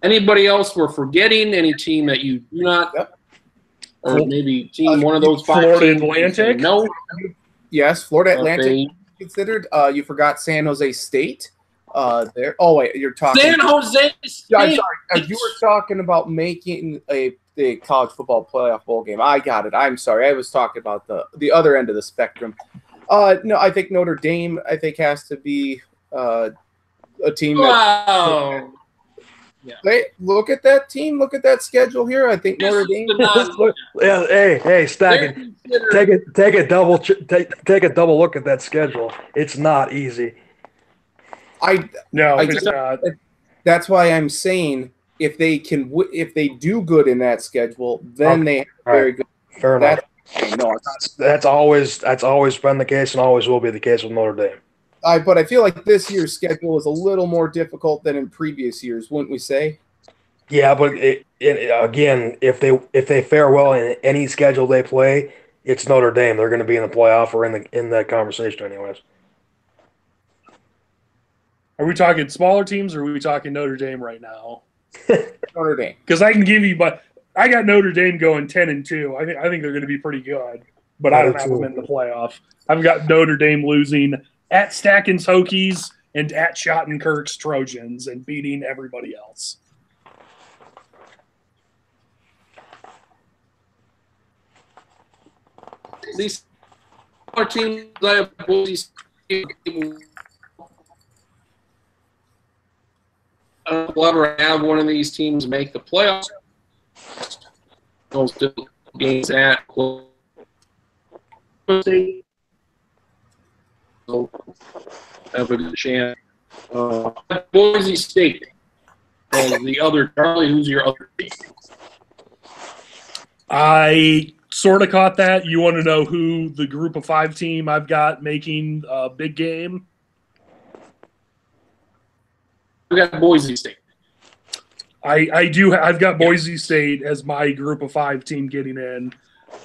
Anybody else we're forgetting? Any team that you do not? Yep. Or maybe team one of those 5 Florida teams? Atlantic? No. Yes, Florida Atlantic Okay. considered. You forgot San Jose State. There. Oh wait, you're talking. San Jose State. Yeah, I'm sorry. You were talking about making the college football playoff bowl game. I got it. I'm sorry. I was talking about the other end of the spectrum. No, I think Notre Dame. I think has to be a team. Wow. Hey, look at that team. Look at that schedule here. I think Notre Dame. Yeah, hey, Stacken, take a double look at that schedule. It's not easy. It's not. That's why I'm saying if they do good in that schedule, then they have very good. Fair enough. That's always been the case and always will be the case with Notre Dame. But I feel like this year's schedule is a little more difficult than in previous years, wouldn't we say? Yeah, but again, if they fare well in any schedule they play, it's Notre Dame. They're going to be in the playoff or in that conversation, anyways. Are we talking smaller teams or are we talking Notre Dame right now? Notre Dame. Because I can give you, but I got Notre Dame going 10-2. I think they're going to be pretty good, but I don't have them in the playoff. I've got Notre Dame losing at Stacken's Hokies and at Schottenkirk's Trojans and beating everybody else. These are teams that have Boise State. We'll ever have one of these teams make the playoffs. Those difficult games at State. So have a good chance. Boise State. The other Charlie, who's your other team? I sort of caught that. You want to know who the group of 5 team I've got making a big game? We got Boise State. I do. I've got Boise State as my group of 5 team getting in.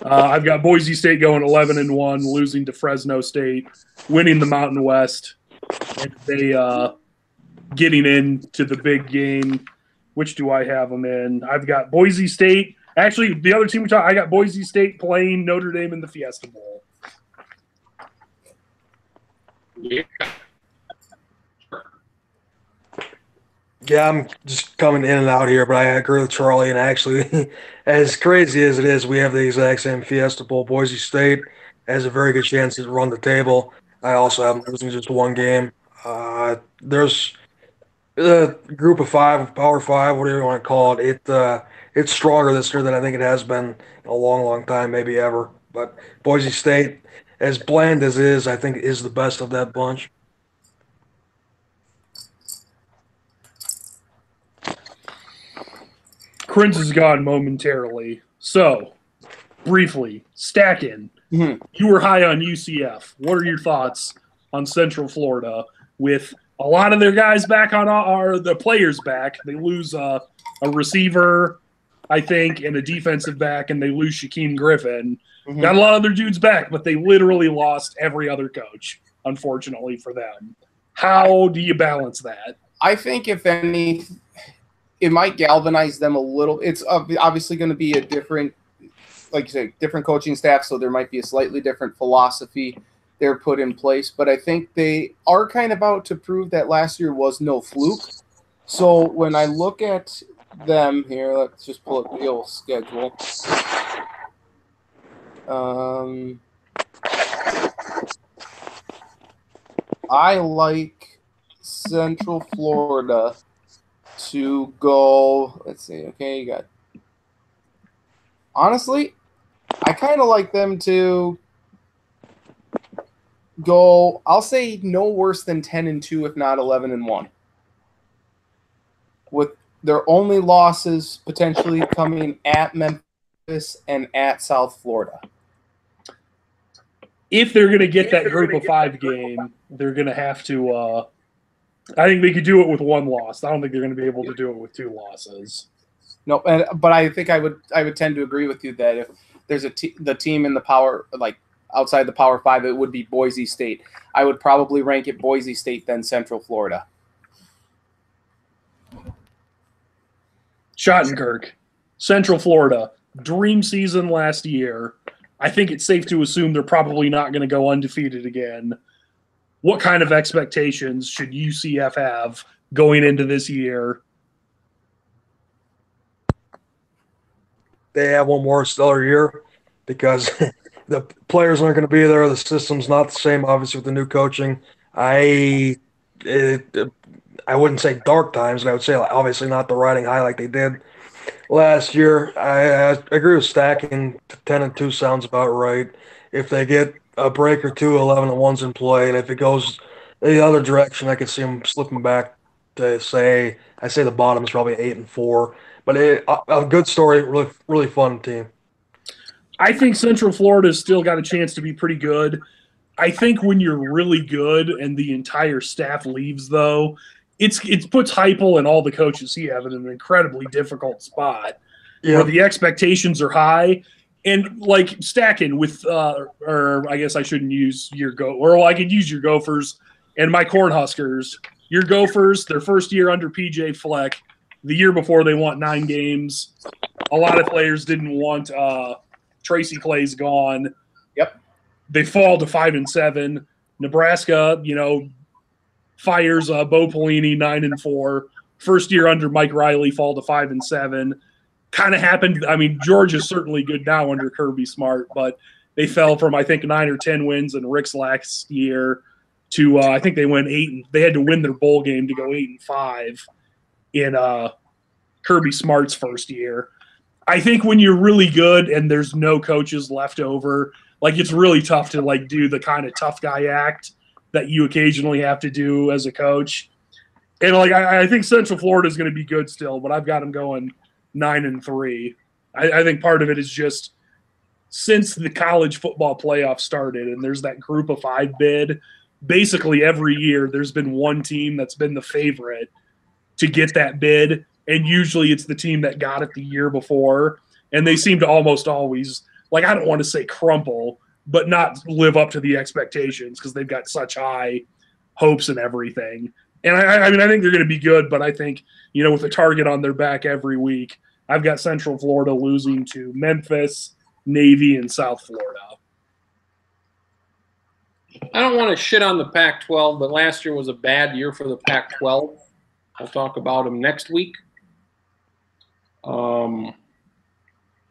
I've got Boise State going 11-1, losing to Fresno State, winning the Mountain West, and they getting into the big game. Which do I have them in? I've got Boise State. Actually, the other team I got Boise State playing Notre Dame in the Fiesta Bowl. Yeah. Yeah, I'm just coming in and out here, but I agree with Charlie. And actually, as crazy as it is, we have the exact same Fiesta Bowl. Boise State has a very good chance to run the table. I also have them losing just one game. There's a group of 5, Power 5, whatever you want to call it. It's stronger this year than I think it has been in a long, long time, maybe ever. But Boise State, as bland as it is, I think is the best of that bunch. Prince is gone momentarily. So, briefly, Stacken, you were high on UCF. What are your thoughts on Central Florida with a lot of their guys back on the players back? They lose a receiver, I think, and a defensive back, and they lose Shaquem Griffin. Got a lot of their dudes back, but they literally lost every other coach, unfortunately for them. How do you balance that? I think, if any, it might galvanize them a little. It's obviously going to be a different, like you say, different coaching staff, so there might be a slightly different philosophy they're put in place. But I think they are kind of out to prove that last year was no fluke. So when I look at them here, let's just pull up the old schedule. I like Central Florida to go, let's see, okay, you got, honestly, I kind of like them to go, I'll say no worse than 10-2, if not 11-1. With their only losses potentially coming at Memphis and at South Florida. If they're going to get that group of 5 game, they're going to have to I think they could do it with 1 loss. I don't think they're going to be able to do it with 2 losses. No, but I think I would tend to agree with you that if there's the team in the power, like outside the Power 5, it would be Boise State. I would probably rank it Boise State, then Central Florida. Schottenkirk, Central Florida, dream season last year. I think it's safe to assume they're probably not going to go undefeated again. What kind of expectations should UCF have going into this year? They have one more stellar year because the players aren't going to be there. The system's not the same, obviously, with the new coaching. I wouldn't say dark times, but I would say like, obviously not the riding high like they did last year. I agree with stacking. 10-2 sounds about right. If they get a break or two, 11-1's in play, and if it goes the other direction, I could see them slipping back to I say the bottom is probably 8-4. But a good story, really really fun team. I think Central Florida's still got a chance to be pretty good. I think when you're really good and the entire staff leaves, though, it puts Heupel and all the coaches he have in an incredibly difficult spot where the expectations are high. And like stacking with, or I guess I shouldn't use I could use your Gophers and my Cornhuskers. Your Gophers, their first year under PJ Fleck, the year before they won 9 games. A lot of players didn't want Tracy Clay's gone. Yep. They fall to 5-7. Nebraska, fires Bo Pelini 9-4. First year under Mike Riley, fall to 5-7. Kind of happened. I mean, Georgia's certainly good now under Kirby Smart, but they fell from I think 9 or 10 wins in Rick's last year to I think they went 8. They had to win their bowl game to go 8-5 in Kirby Smart's first year. I think when you're really good and there's no coaches left over, like it's really tough to like do the kind of tough guy act that you occasionally have to do as a coach. And like I think Central Florida is going to be good still, but I've got them going 9-3. I think part of it is just since the college football playoff started and there's that group of 5 bid, basically every year there's been one team that's been the favorite to get that bid. And usually it's the team that got it the year before. And they seem to almost always, like I don't want to say crumple, but not live up to the expectations because they've got such high hopes and everything. And I mean, I think they're going to be good, but I think, with a target on their back every week, I've got Central Florida losing to Memphis, Navy, and South Florida. I don't want to shit on the Pac-12, but last year was a bad year for the Pac-12. I'll talk about them next week. So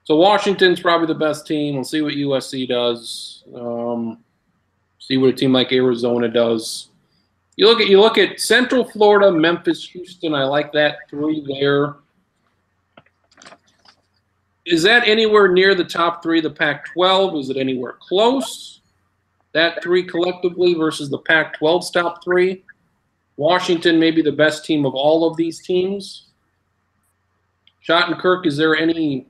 Washington's probably the best team. We'll see what USC does. See what a team like Arizona does. You look at Central Florida, Memphis, Houston. I like that 3 there. Is that anywhere near the top 3 of the Pac-12? Is it anywhere close? That 3 collectively versus the Pac-12's top 3. Washington may be the best team of all of these teams. Schottenkirk, is there any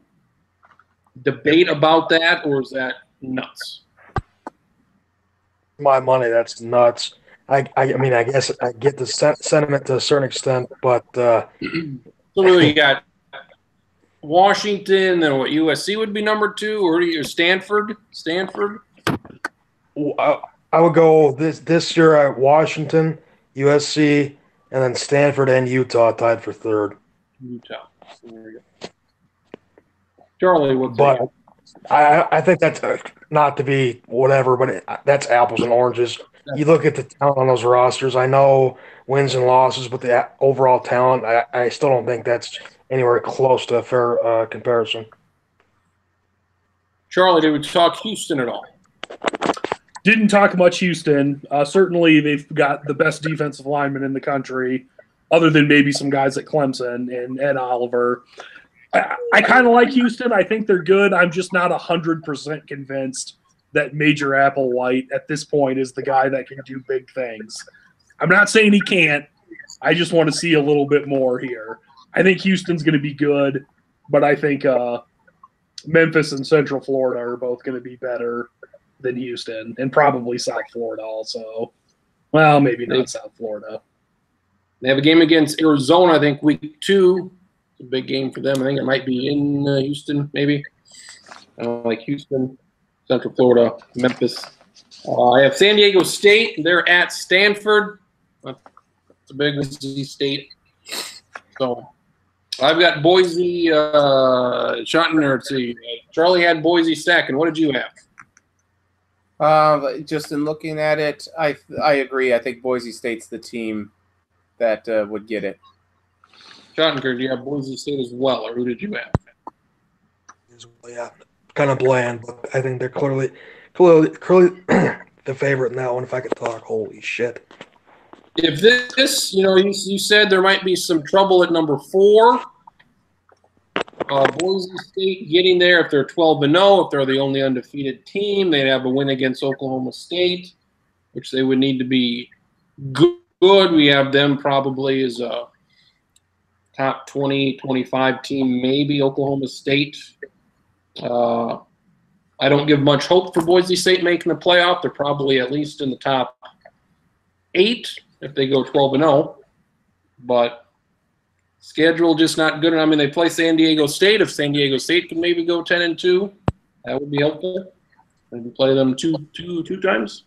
debate about that, or is that nuts? My money, that's nuts. I mean, I guess I get the sentiment to a certain extent, but so really, you got Washington, then what? USC would be number 2, or Stanford? I would go this year at Washington, USC, and then Stanford and Utah tied for 3rd. Utah. There you go. Charlie, but I think that's not to be whatever, but that's apples and oranges. You look at the talent on those rosters. I know wins and losses, but the overall talent, I still don't think that's anywhere close to a fair comparison. Charlie, did we talk Houston at all? Didn't talk much Houston. Certainly, they've got the best defensive lineman in the country, other than maybe some guys at Clemson and Ed Oliver. I kind of like Houston. I think they're good. I'm just not 100% convinced that Major Applewhite at this point is the guy that can do big things. I'm not saying he can't. I just want to see a little bit more here. I think Houston's going to be good, but I think Memphis and Central Florida are both going to be better than Houston, and probably South Florida also. Well, maybe not South Florida. They have a game against Arizona, I think, week 2. It's a big game for them. I think it might be in Houston, maybe. Like Houston, Central Florida, Memphis. I have San Diego State. They're at Stanford. It's a big Boise State. So I've got Boise, Charlie had Boise second. What did you have? Just in looking at it, I agree. I think Boise State's the team that would get it. Schottenkirk, do you have Boise State as well, or who did you have? Yeah, kind of bland, but I think they're clearly the favorite in that one. If I could talk, holy shit! if this, you said there might be some trouble at number 4. Boise State getting there, if they're 12-0, if they're the only undefeated team, they'd have a win against Oklahoma State, which they would need to be good. We have them probably as a top 20, 25 team, maybe Oklahoma State. I don't give much hope for Boise State making the playoff. They're probably at least in the top 8 if they go 12-0. But schedule just not good. I mean, they play San Diego State. If San Diego State can maybe go 10-2, that would be helpful. Maybe play them two times.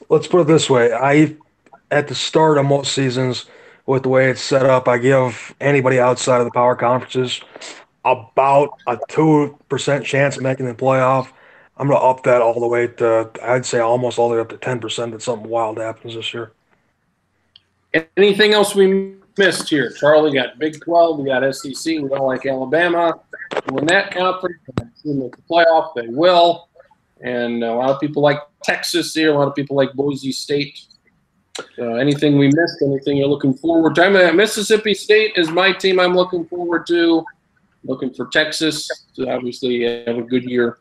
Let's put it this way. At the start of most seasons, with the way it's set up, I give anybody outside of the power conferences about a 2% chance of making the playoff. I'm going to up that all the way to, I'd say almost all the way up to 10% that something wild happens this year. Anything else we missed here? Charlie got Big 12. We got SEC. We don't like Alabama. Win that conference. They make the playoff. They will. And a lot of people like Texas here. A lot of people like Boise State. Anything we missed? Anything you're looking forward to? Mississippi State is my team I'm looking forward to. Looking for Texas to obviously have a good year.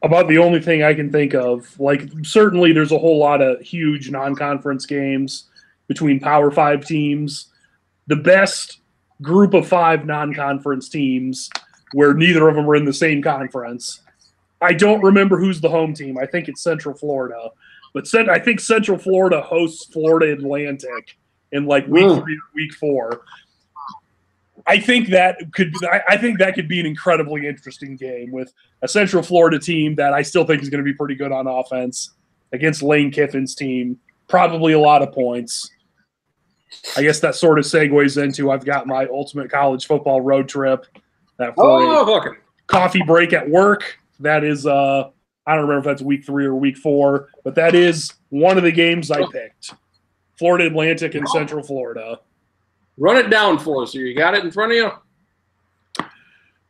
About the only thing I can think of, like certainly there's a whole lot of huge non-conference games between Power 5 teams. The best group of 5 non-conference teams where neither of them are in the same conference. I don't remember who's the home team. I think it's Central Florida. But I think Central Florida hosts Florida Atlantic in like week 3 or week 4. I think that could be an incredibly interesting game with a Central Florida team that I still think is going to be pretty good on offense against Lane Kiffin's team. Probably a lot of points. I guess that sort of segues into I've got my ultimate college football road trip. That for a coffee break at work. That is I don't remember if that's week 3 or week 4, but that is one of the games I picked. Florida Atlantic and Central Florida. Run it down for us here. You got it in front of you?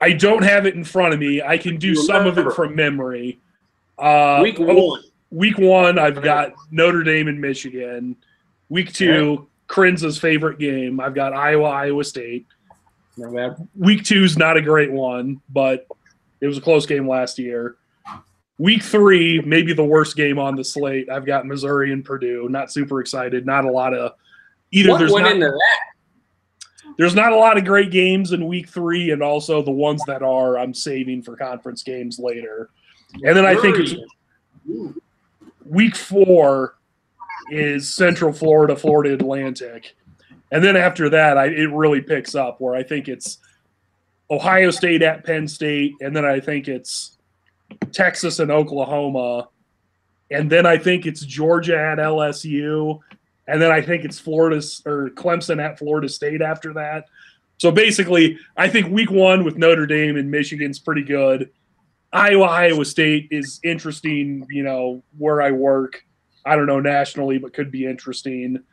I don't have it in front of me. I can do some of it from memory. Week 1. Week 1, I've got Notre Dame and Michigan. Week 2, Krinza's favorite game. I've got Iowa State. Not bad. Week 2 is not a great one, but it was a close game last year. Week 3, maybe the worst game on the slate. I've got Missouri and Purdue. Not super excited. Not a lot of either. What went into that? There's not a lot of great games in week 3, and also the ones that are, I'm saving for conference games later. And then I think it's week 4 is Central Florida, Florida Atlantic. And then after that, it really picks up where I think it's Ohio State at Penn State, and then I think it's Texas and Oklahoma, and then I think it's Georgia at LSU, and then I think it's Florida or Clemson at Florida State after that. So basically, I think week 1 with Notre Dame and Michigan's pretty good. Iowa State is interesting, where I work. I don't know nationally, but could be interesting.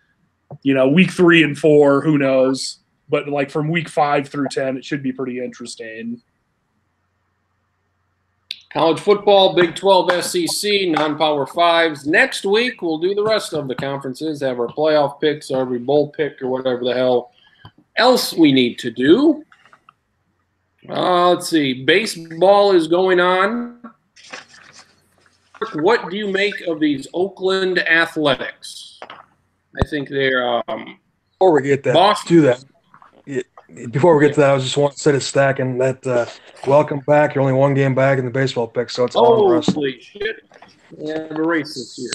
Week 3 and 4, who knows? But like from week 5 through 10, it should be pretty interesting. College football, Big 12, SEC, non-power 5s. Next week, we'll do the rest of the conferences, have our playoff picks, or every bowl pick, or whatever the hell else we need to do. Let's see. Baseball is going on. What do you make of these Oakland Athletics? I think they're before we get that, Boston. Do that. Before we get to that, I just want to say to Stack and that welcome back. You're only 1 game back in the baseball pick, so it's all the rest. Holy shit. We have a race this year.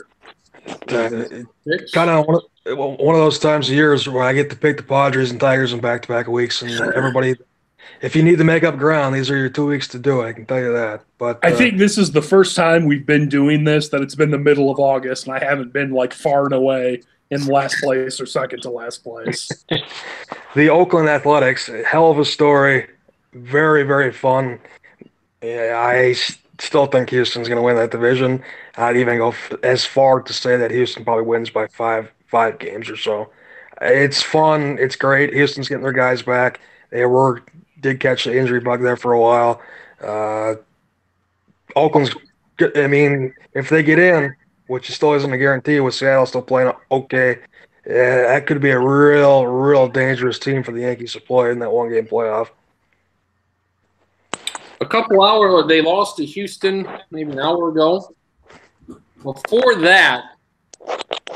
Kind of one of those times of years where I get to pick the Padres and Tigers in back-to-back weeks, and everybody, if you need to make up ground, these are your 2 weeks to do it. I can tell you that. But I think this is the first time we've been doing this that it's been the middle of August, and I haven't been like far and away in last place or second to last place. The Oakland Athletics, hell of a story, very, very fun. Yeah, I still think Houston's going to win that division. I'd even go as far to say that Houston probably wins by five games or so. It's fun. It's great. Houston's getting their guys back. They did catch the injury bug there for a while. Oakland's, I mean, if they get in, which still isn't a guarantee with Seattle still playing okay. That could be a real dangerous team for the Yankees to play in that one-game playoff. A couple hours, they lost to Houston maybe an hour ago. Before that,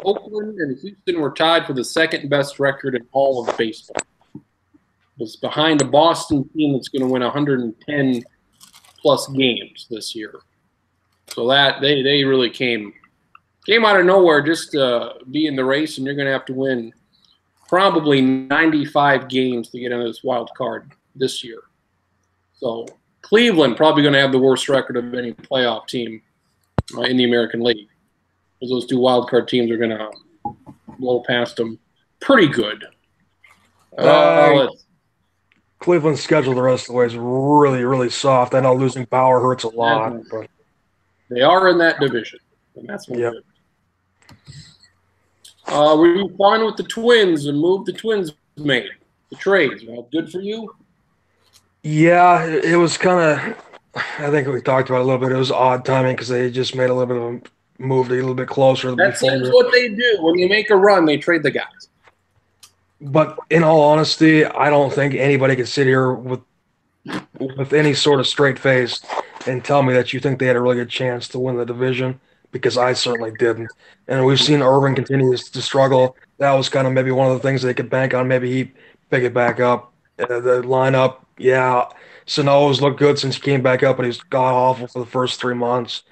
Oakland and Houston were tied for the second best record in all of baseball. It was behind a Boston team that's going to win 110 plus games this year. So that they really came out of nowhere just to be in the race, and you're going to have to win probably 95 games to get into this wild card this year. So Cleveland probably going to have the worst record of any playoff team in the American League, because those two wild card teams are going to blow past them pretty good. Cleveland's schedule the rest of the way is really soft. I know losing Power hurts a lot, but they are in that division, and that's one good. Were you fine with the Twins and move the Twins made? The trades, well, good for you? Yeah, it was kind of, I think we talked about it a little bit. It was odd timing because they just made a little bit of a move a little bit closer. That seems what they do. When they make a run, they trade the guys. But in all honesty, I don't think anybody can sit here with any sort of straight face and tell me that you think they had a really good chance to win the division, because I certainly didn't. And we've seen Irvin continue to struggle. That was kind of maybe one of the things they could bank on. Maybe he pick it back up. The lineup, yeah, Sano's looked good since he came back up, but he's god awful for the first 3 months.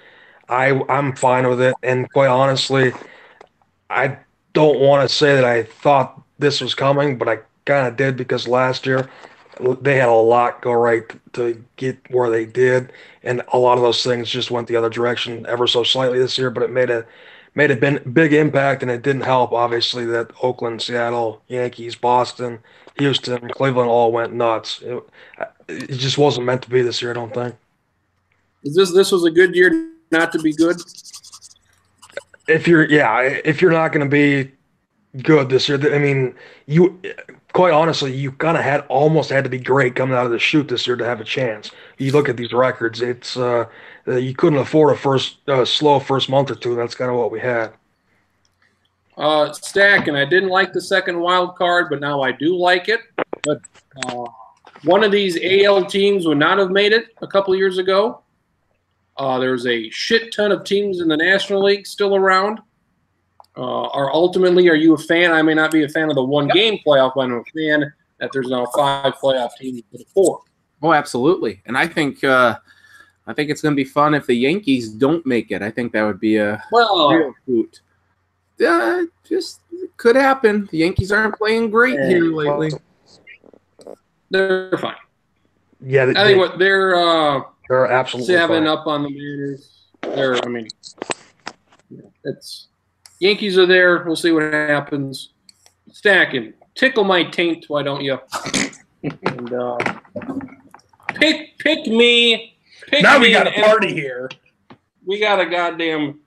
I'm fine with it, and quite honestly, I don't want to say that I thought this was coming, but I kind of did, because last year they had a lot go right to get where they did, and a lot of those things just went the other direction ever so slightly this year. But it made a big impact, and it didn't help obviously that Oakland, Seattle, Yankees, Boston, Houston, Cleveland all went nuts. It just wasn't meant to be this year, I don't think. This was a good year not to be good? If you're not going to be good this year, I mean, you quite honestly, you kind of almost had to be great coming out of the chute this year to have a chance. You look at these records; it's you couldn't afford a slow first month or two. That's kind of what we had. Stack, and I didn't like the second wild card, but now I do like it. But one of these AL teams would not have made it a couple of years ago. There's a shit ton of teams in the National League still around. Are you a fan? I may not be a fan of the one-game playoff, but I'm a fan that there's now 5 playoff teams instead of 4. Oh, absolutely. And I think it's going to be fun if the Yankees don't make it. I think that would be a real hoot. Just could happen. The Yankees aren't playing great here lately. They're fine. Yeah, I think they're absolutely 7 fine. up on the Mariners. It's Yankees are there. We'll see what happens. Stacking, tickle my taint, why don't you? And pick me. Now we got a party here. We got a goddamn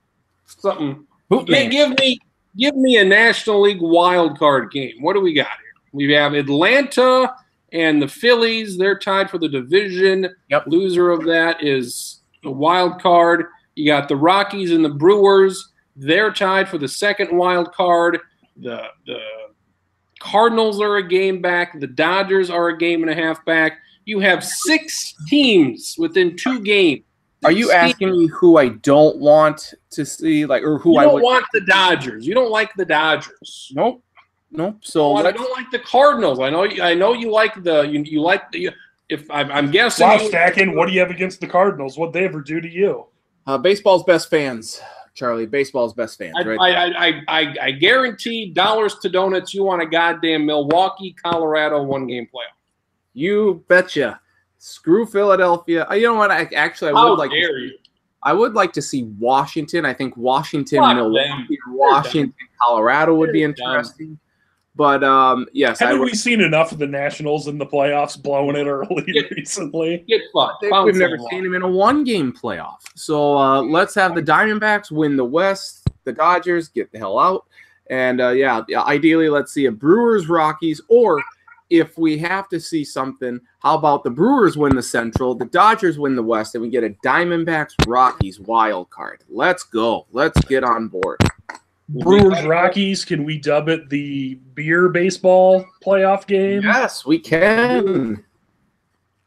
something. Give me a National League wild card game. What do we got here? We have Atlanta and the Phillies. They're tied for the division. Yep. Loser of that is the wild card. You got the Rockies and the Brewers. They're tied for the second wild card. The Cardinals are a game back. The Dodgers are a game and a half back. You have 6 teams within 2 games. Are you asking me who I don't want to see, or who I would want the Dodgers? You don't like the Dodgers. Nope. So I don't like the Cardinals. I know you like you like the. If I'm guessing. Wow, Stacking, what do you have against the Cardinals? What'd they ever do to you? Baseball's best fans, Charlie. Baseball's best fans. Right? I guarantee dollars to donuts. You want a goddamn Milwaukee, Colorado 1-game playoff. You betcha. Screw Philadelphia. You know what? I would like to see Washington. I think Washington, Milwaukee, Washington, Colorado would be interesting. But yes, haven't we seen enough of the Nationals in the playoffs blowing it early recently? Get fucked. We've never seen them in a 1-game playoff. So let's have the Diamondbacks win the West. The Dodgers get the hell out. And ideally, let's see a Brewers Rockies, or if we have to see something, how about the Brewers win the Central, the Dodgers win the West, and we get a Diamondbacks Rockies wild card? Let's go. Let's get on board. Brewers Rockies, can we dub it the beer baseball playoff game? Yes, we can.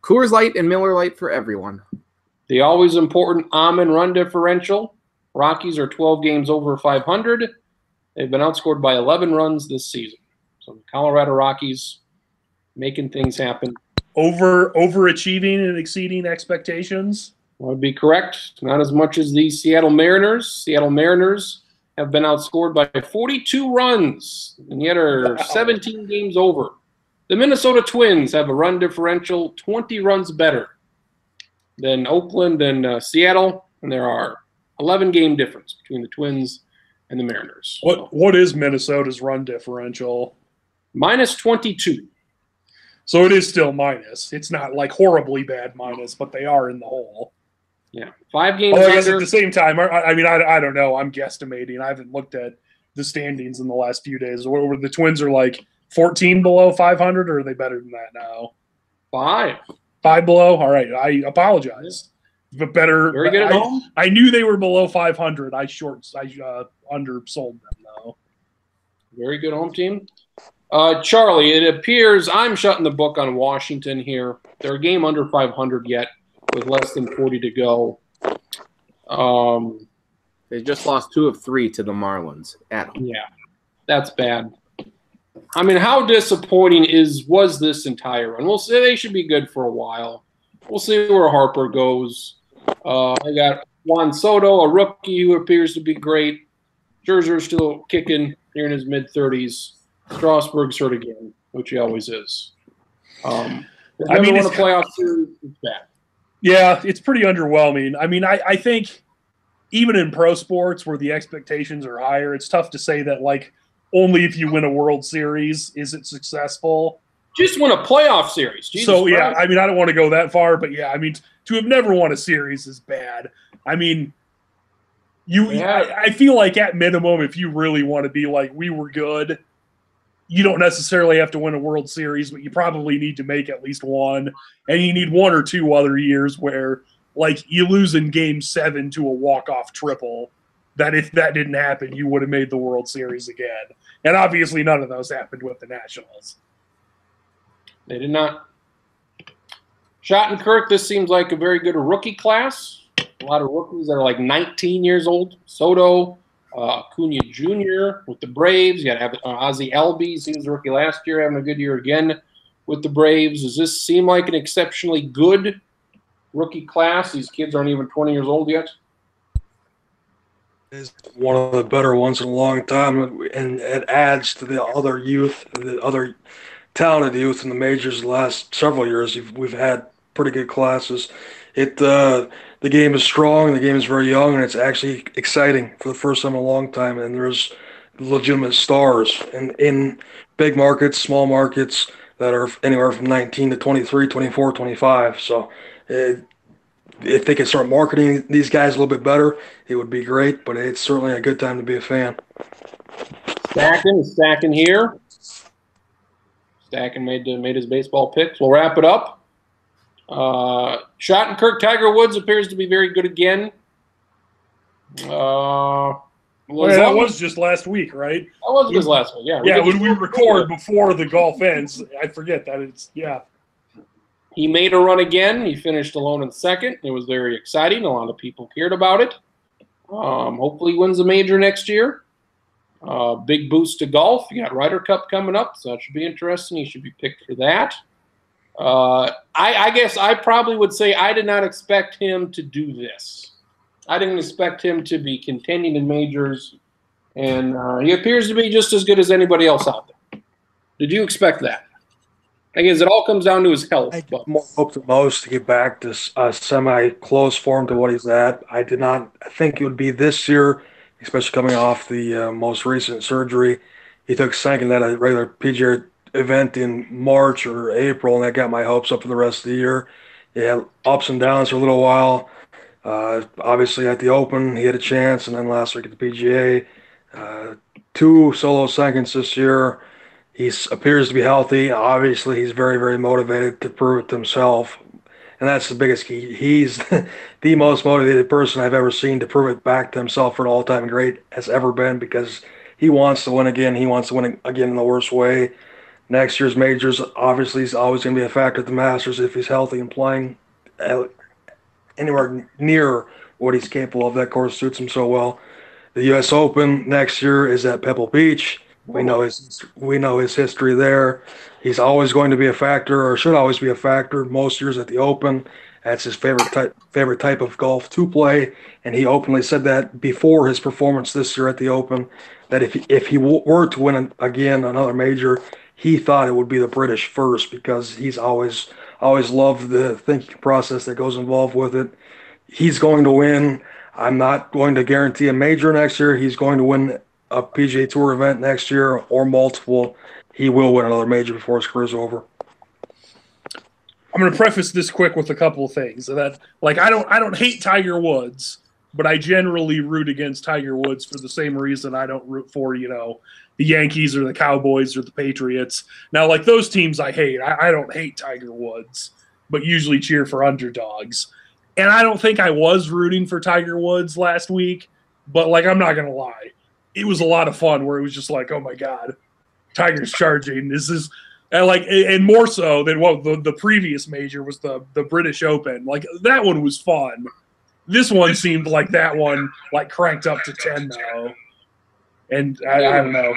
Coors Light and Miller Lite for everyone. The always important Almond run differential. Rockies are 12 games over 500. They've been outscored by 11 runs this season. So the Colorado Rockies making things happen. Overachieving and exceeding expectations? Would be correct. Not as much as the Seattle Mariners. Seattle Mariners have been outscored by 42 runs, and yet are 17 games over. The Minnesota Twins have a run differential 20 runs better than Oakland and Seattle, and there are 11-game difference between the Twins and the Mariners. What is Minnesota's run differential? Minus 22. So it is still minus. It's not like horribly bad minus, but they are in the hole. Yeah, 5 games I guess under. at the same time, I don't know. I'm guesstimating. I haven't looked at the standings in the last few days. Where the Twins are like 14 below 500, or are they better than that now? 5. 5 below? All right. I apologize. But better. Very good at home. I knew they were below 500. I undersold them, though. Very good home team. Charlie, it appears I'm shutting the book on Washington here. They're a game under 500 yet with less than 40 to go. They just lost 2 of 3 to the Marlins at home. Yeah, that's bad. I mean, how disappointing was this entire run? We'll say they should be good for a while. We'll see where Harper goes. I got Juan Soto, a rookie who appears to be great. Scherzer still kicking here in his mid-30s. Strasburg's hurt again, which he always is. Won a playoff series, it's bad. Yeah, it's pretty underwhelming. I mean, I think even in pro sports where the expectations are higher, it's tough to say that, like, only if you win a World Series is it successful. Just win a playoff series. Jesus so, Christ. yeah, I mean, I don't want to go that far, but, yeah, I mean, to have never won a series is bad. I mean, I feel like at minimum, if you really want to be like, we were good, you don't necessarily have to win a World Series, but you probably need to make at least one. And you need 1 or 2 other years where, like, you lose in Game 7 to a walk-off triple, that if that didn't happen, you would have made the World Series again. And obviously none of those happened with the Nationals. They did not. Shattenkirk, this seems like a very good rookie class. A lot of rookies that are like 19 years old. Soto, Acuna Jr. with the Braves. You got to have Ozzie Albies. He was a rookie last year, having a good year again with the Braves. Does this seem like an exceptionally good rookie class? These kids aren't even 20 years old yet. Is one of the better ones in a long time, and it adds to the other youth, the other talented youth in the majors the last several years. We've had pretty good classes. The game is strong, the game is very young, and it's actually exciting for the first time in a long time. And there's legitimate stars in big markets, small markets that are anywhere from 19 to 23, 24, 25. So if they could start marketing these guys a little bit better, it would be great. But it's certainly a good time to be a fan. Stacking here. Stacking made his baseball picks. We'll wrap it up. Shattenkirk, Tiger Woods appears to be very good again. That was just last week, right? That was just last week, yeah. Yeah, when we record before the golf ends, I forget that it's, yeah. He made a run again. He finished alone in second. It was very exciting. A lot of people cared about it. Hopefully he wins the major next year. Big boost to golf. You got Ryder Cup coming up, so that should be interesting. He should be picked for that. I guess I probably would say I did not expect him to do this. I didn't expect him to be contending in majors, and he appears to be just as good as anybody else out there. Did you expect that? I guess it all comes down to his health. I hope the most to get back to a semi-close form to what he's at. I did not think it would be this year, especially coming off the most recent surgery. He took second at a regular PGA event in March or April, and that got my hopes up for the rest of the year. He had ups and downs for a little while. Obviously, at the Open, he had a chance, and then last week at the PGA, 2 solo seconds this year. He appears to be healthy. Obviously, he's very, very motivated to prove it to himself. And that's the biggest key. He's the most motivated person I've ever seen to prove it back to himself for an all-time great has ever been, because he wants to win again. He wants to win again in the worst way. Next year's majors, obviously, he's always going to be a factor at the Masters if he's healthy and playing anywhere near what he's capable of. That course suits him so well. The U.S. Open next year is at Pebble Beach. We know his history there. He's always going to be a factor, or should always be a factor. Most years at the Open, that's his favorite type of golf to play, and he openly said that before his performance this year at the Open, that if he were to win again another major, he thought it would be the British first, because he's always loved the thinking process that goes involved with it. He's going to win. I'm not going to guarantee a major next year. He's going to win a PGA Tour event next year or multiple. He will win another major before his career's over. I'm going to preface this quick with a couple of things. That, like, I don't hate Tiger Woods, but I generally root against Tiger Woods for the same reason I don't root for, the Yankees or the Cowboys or the Patriots. Now, like, those teams I hate. I don't hate Tiger Woods, but usually cheer for underdogs. And I don't think I was rooting for Tiger Woods last week, but, like, I'm not going to lie. It was a lot of fun where it was just like, oh, my God, Tiger's charging. This is and more so than what the previous major was the British Open. Like, that one was fun. This one seemed like that one, like, cranked up to 10 now. And I don't know.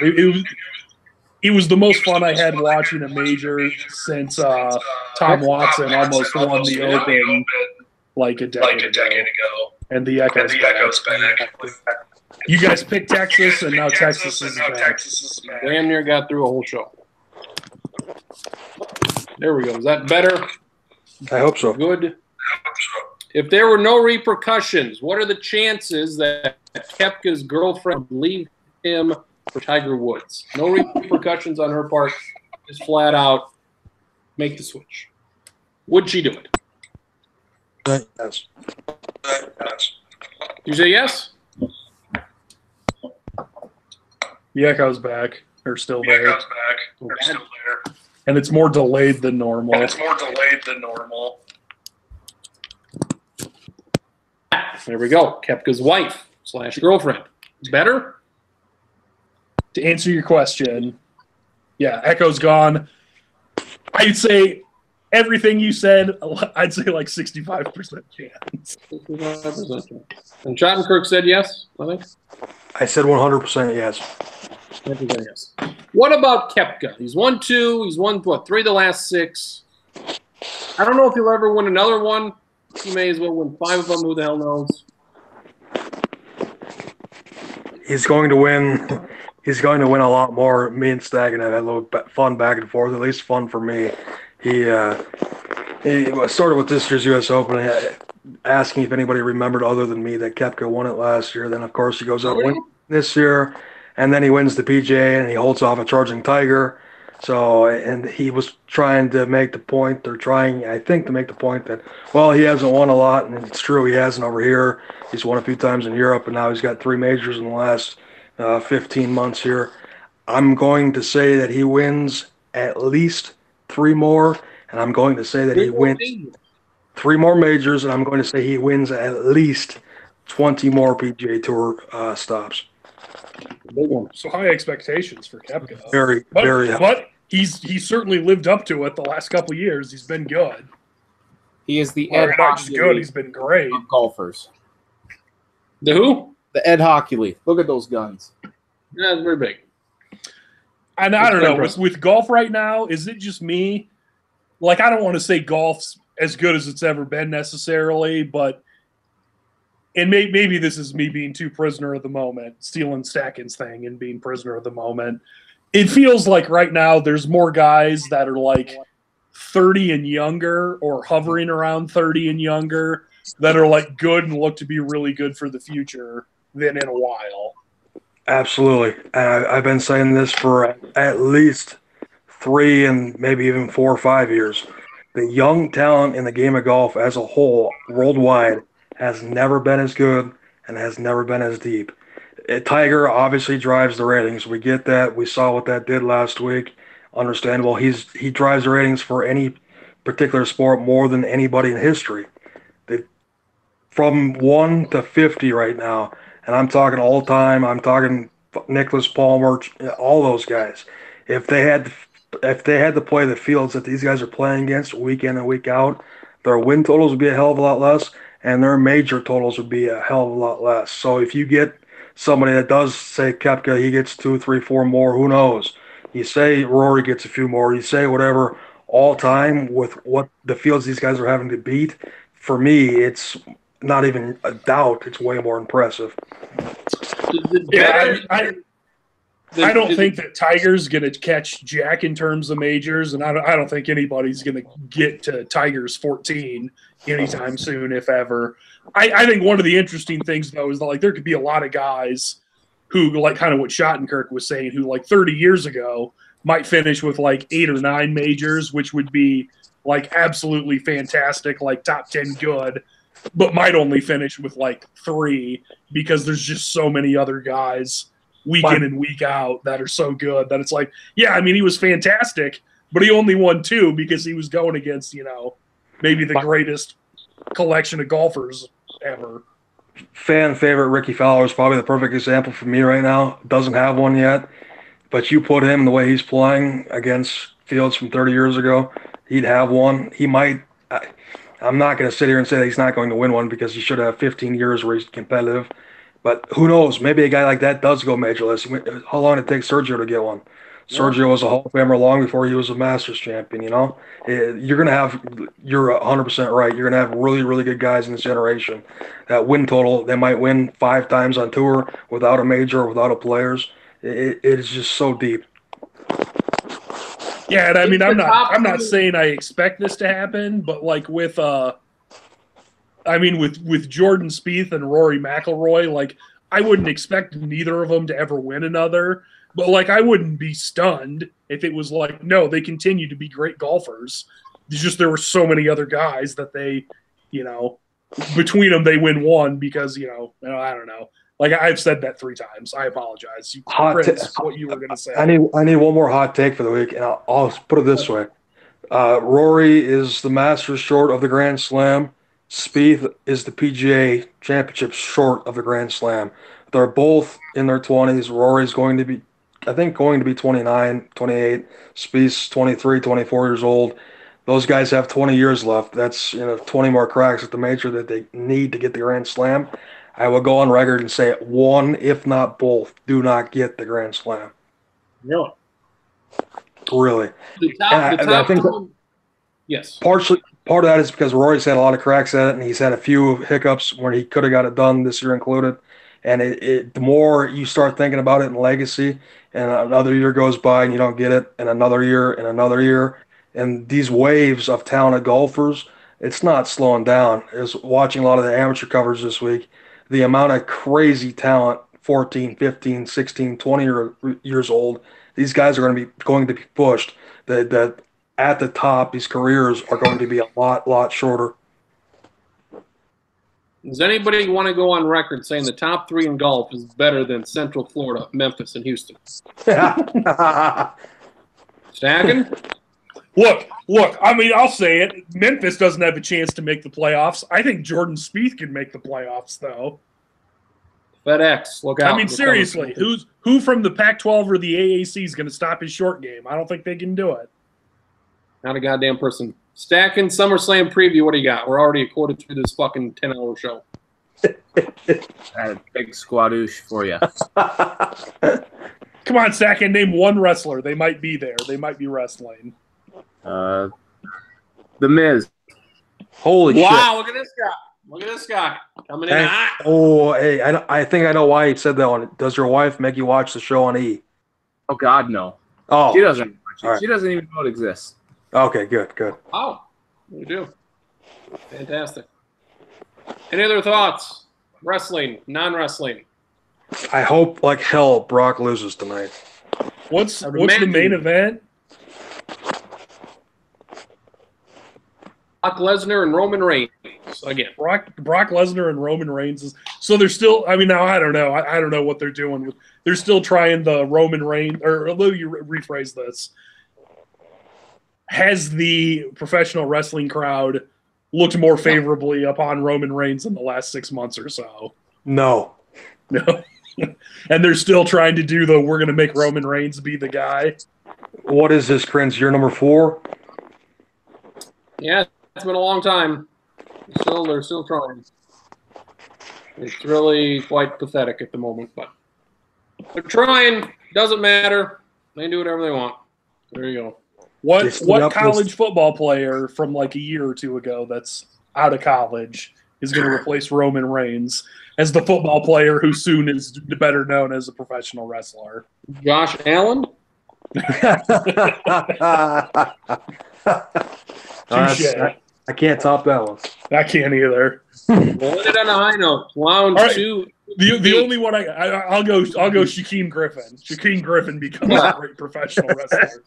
It was the most fun I had watching a major since Tom Watson almost won the Open like a decade ago. And the echo's back. You guys picked Texas, and now Texas is back. Damn near got through a whole show. There we go. Is that better? I hope so. Good. If there were no repercussions, what are the chances that Koepka's girlfriend would leave him for Tiger Woods? No repercussions on her part. Just flat out make the switch. Would she do it? Yes. You say yes? The echo's back. They're still there. And it's more delayed than normal. There we go. Koepka's wife / girlfriend. Better? To answer your question, yeah, echo's gone. I'd say everything you said, I'd say like 65% chance. 65%. And Schottenkirk said yes, I think. I said 100% yes. Yes. What about Koepka? He's won 2. He's won, 3 of the last 6. I don't know if he'll ever win another one. He may as well win 5 of them. Who the hell knows? He's going to win. He's going to win a lot more. Me and Stagan have had a little fun back and forth, at least fun for me. He started with this year's U.S. Open, asking if anybody remembered other than me that Koepka won it last year. Then, of course, he goes out and wins this year, and then he wins the PGA, and he holds off a charging Tiger. So, and he was trying to make the point, that, well, he hasn't won a lot, and it's true, he hasn't over here. He's won a few times in Europe, and now he's got 3 majors in the last 15 months here. I'm going to say that he wins at least 3 more, and I'm going to say that he wins 3 more majors, and I'm going to say he wins at least 20 more PGA Tour stops. So high expectations for Koepka. Very high. But he's certainly lived up to it the last couple of years. He's been good. He is the Ed Ed not just Hockey good, he's been great. of golfers. The who? The Ed Hockey. Look at those guns. Yeah, it's very big. And I don't know, with golf right now, is it just me? Like, I don't want to say golf's as good as it's ever been necessarily, but and maybe this is me being too prisoner of the moment, stealing Stacken's thing and being prisoner of the moment. It feels like right now there's more guys that are like 30 and younger or hovering around 30 and younger that are like good and look to be really good for the future than in a while. Absolutely. And I've been saying this for at least 3 and maybe even 4 or 5 years. The young talent in the game of golf as a whole, worldwide, has never been as good and has never been as deep. Tiger obviously drives the ratings. We get that. We saw what that did last week. understandable. He drives the ratings for any particular sport more than anybody in history. From 1 to 50 right now, and I'm talking all time. I'm talking Nicholas Palmer, all those guys. If they had to play the fields that these guys are playing against week in and week out, their win totals would be a hell of a lot less, and their major totals would be a hell of a lot less. So if you get somebody that does say Koepka, he gets 2, 3, 4 more, who knows? You say Rory gets a few more, you say whatever, all time with what the fields these guys are having to beat, for me, it's not even a doubt. It's way more impressive. Yeah, I don't think that Tiger's going to catch Jack in terms of majors, and I don't think anybody's going to get to Tiger's 14 anytime soon, if ever. I think one of the interesting things, though, is that like there could be a lot of guys who, like kind of what Schottenkirk was saying, who like 30 years ago might finish with like 8 or 9 majors, which would be like absolutely fantastic, like top 10 good, but might only finish with like 3 because there's just so many other guys week in and week out that are so good that it's like, yeah, I mean, he was fantastic, but he only won 2 because he was going against, maybe the greatest collection of golfers ever. Fan favorite Ricky Fowler is probably the perfect example for me right now. Doesn't have one yet, but you put him the way he's playing against fields from 30 years ago, he'd have one. He might. I'm not going to sit here and say that he's not going to win one because he should have 15 years where he's competitive. But who knows? Maybe a guy like that does go majorless. How long did it take Sergio to get one? Sergio was a Hall of Famer long before he was a Masters champion, You're going to have – you're 100% right. You're going to have really, really good guys in this generation. That win total, they might win 5 times on tour without a major or without a Players. It is just so deep. Yeah, and I mean, I'm not saying I expect this to happen, but like with Jordan Spieth and Rory McIlroy, like I wouldn't expect neither of them to ever win another, but like I wouldn't be stunned if it was like, no, they continue to be great golfers. It's just there were so many other guys that they, between them they win one because I don't know. Like I've said that 3 times. I apologize. What you were going to say? I need one more hot take for the week, and I'll put it this way: Rory is the Masters short of the Grand Slam. Spieth is the PGA Championship short of the Grand Slam. They're both in their 20s. Rory's going to be 29, 28. Spieth's 23, 24 years old. Those guys have 20 years left. That's 20 more cracks at the major that they need to get the Grand Slam. I will go on record and say one, if not both, do not get the Grand Slam. Really? Really. I think yes. Part of that is because Rory's had a lot of cracks at it, and he's had a few hiccups where he could have got it done, this year included. And the more you start thinking about it in legacy, and another year goes by and you don't get it, and another year, and these waves of talented golfers, it's not slowing down. I was watching a lot of the amateur coverage this week. The amount of crazy talent, 14, 15, 16, 20 years old, these guys are going to be pushed. That at the top, these careers are going to be a lot shorter. Does anybody want to go on record saying the top 3 in golf is better than Central Florida, Memphis, and Houston? Stacking? Look, I mean, I'll say it. Memphis doesn't have a chance to make the playoffs. I think Jordan Spieth can make the playoffs, though. FedEx, look out. I mean, seriously, who from the Pac-12 or the AAC is going to stop his short game? I don't think they can do it. Not a goddamn person. Stacking SummerSlam preview, what do you got? We're already a quarter through this fucking 10-hour show. Big squadoosh for you. Come on, Stacking, name one wrestler. They might be there. They might be wrestling. The Miz. Holy shit. Wow, look at this guy. Look at this guy. Coming in hot. Oh, hey, I think I know why he said that one. Does your wife make you watch the show on E? Oh, God, no. Oh. She doesn't watch it. Right. She doesn't even know it exists. Okay, good. Oh, we do. Fantastic. Any other thoughts? Wrestling, non-wrestling. I hope like hell Brock loses tonight. What's the main event? Brock Lesnar and Roman Reigns again. Brock Lesnar and Roman Reigns so they're still. I mean, now I don't know. I don't know what they're doing. They're still trying the Roman Reigns. Or let you rephrase this. has the professional wrestling crowd looked more favorably upon Roman Reigns in the last 6 months or so? No. No. And they're still trying to do the we're going to make Roman Reigns be the guy. What is this, Prince? You're number 4? Yeah, it's been a long time. They're still trying. It's really quite pathetic at the moment, but they're trying. Doesn't matter. They can do whatever they want. There you go. What college football player from like a year or two ago that's out of college is going to replace Roman Reigns as the football player who soon is better known as a professional wrestler? Josh Allen? I can't top that one. I can't either. We'll end it on a high note. Lounge Right. 2. The only one I'll go Shaquem Griffin. Shaquem Griffin becomes a great professional wrestler.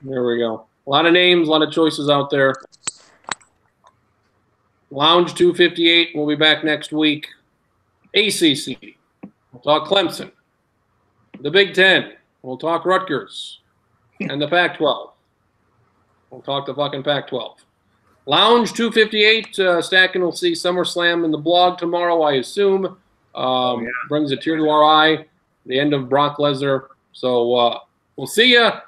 There we go. A lot of names, a lot of choices out there. Lounge 258. We'll be back next week. ACC. We'll talk Clemson. The Big Ten. We'll talk Rutgers. And the Pac-12. We'll talk the fucking Pac-12. Lounge 258. Stacken will see SummerSlam in the blog tomorrow, I assume. Brings a tear to our eye. The end of Brock Lesnar. So we'll see ya.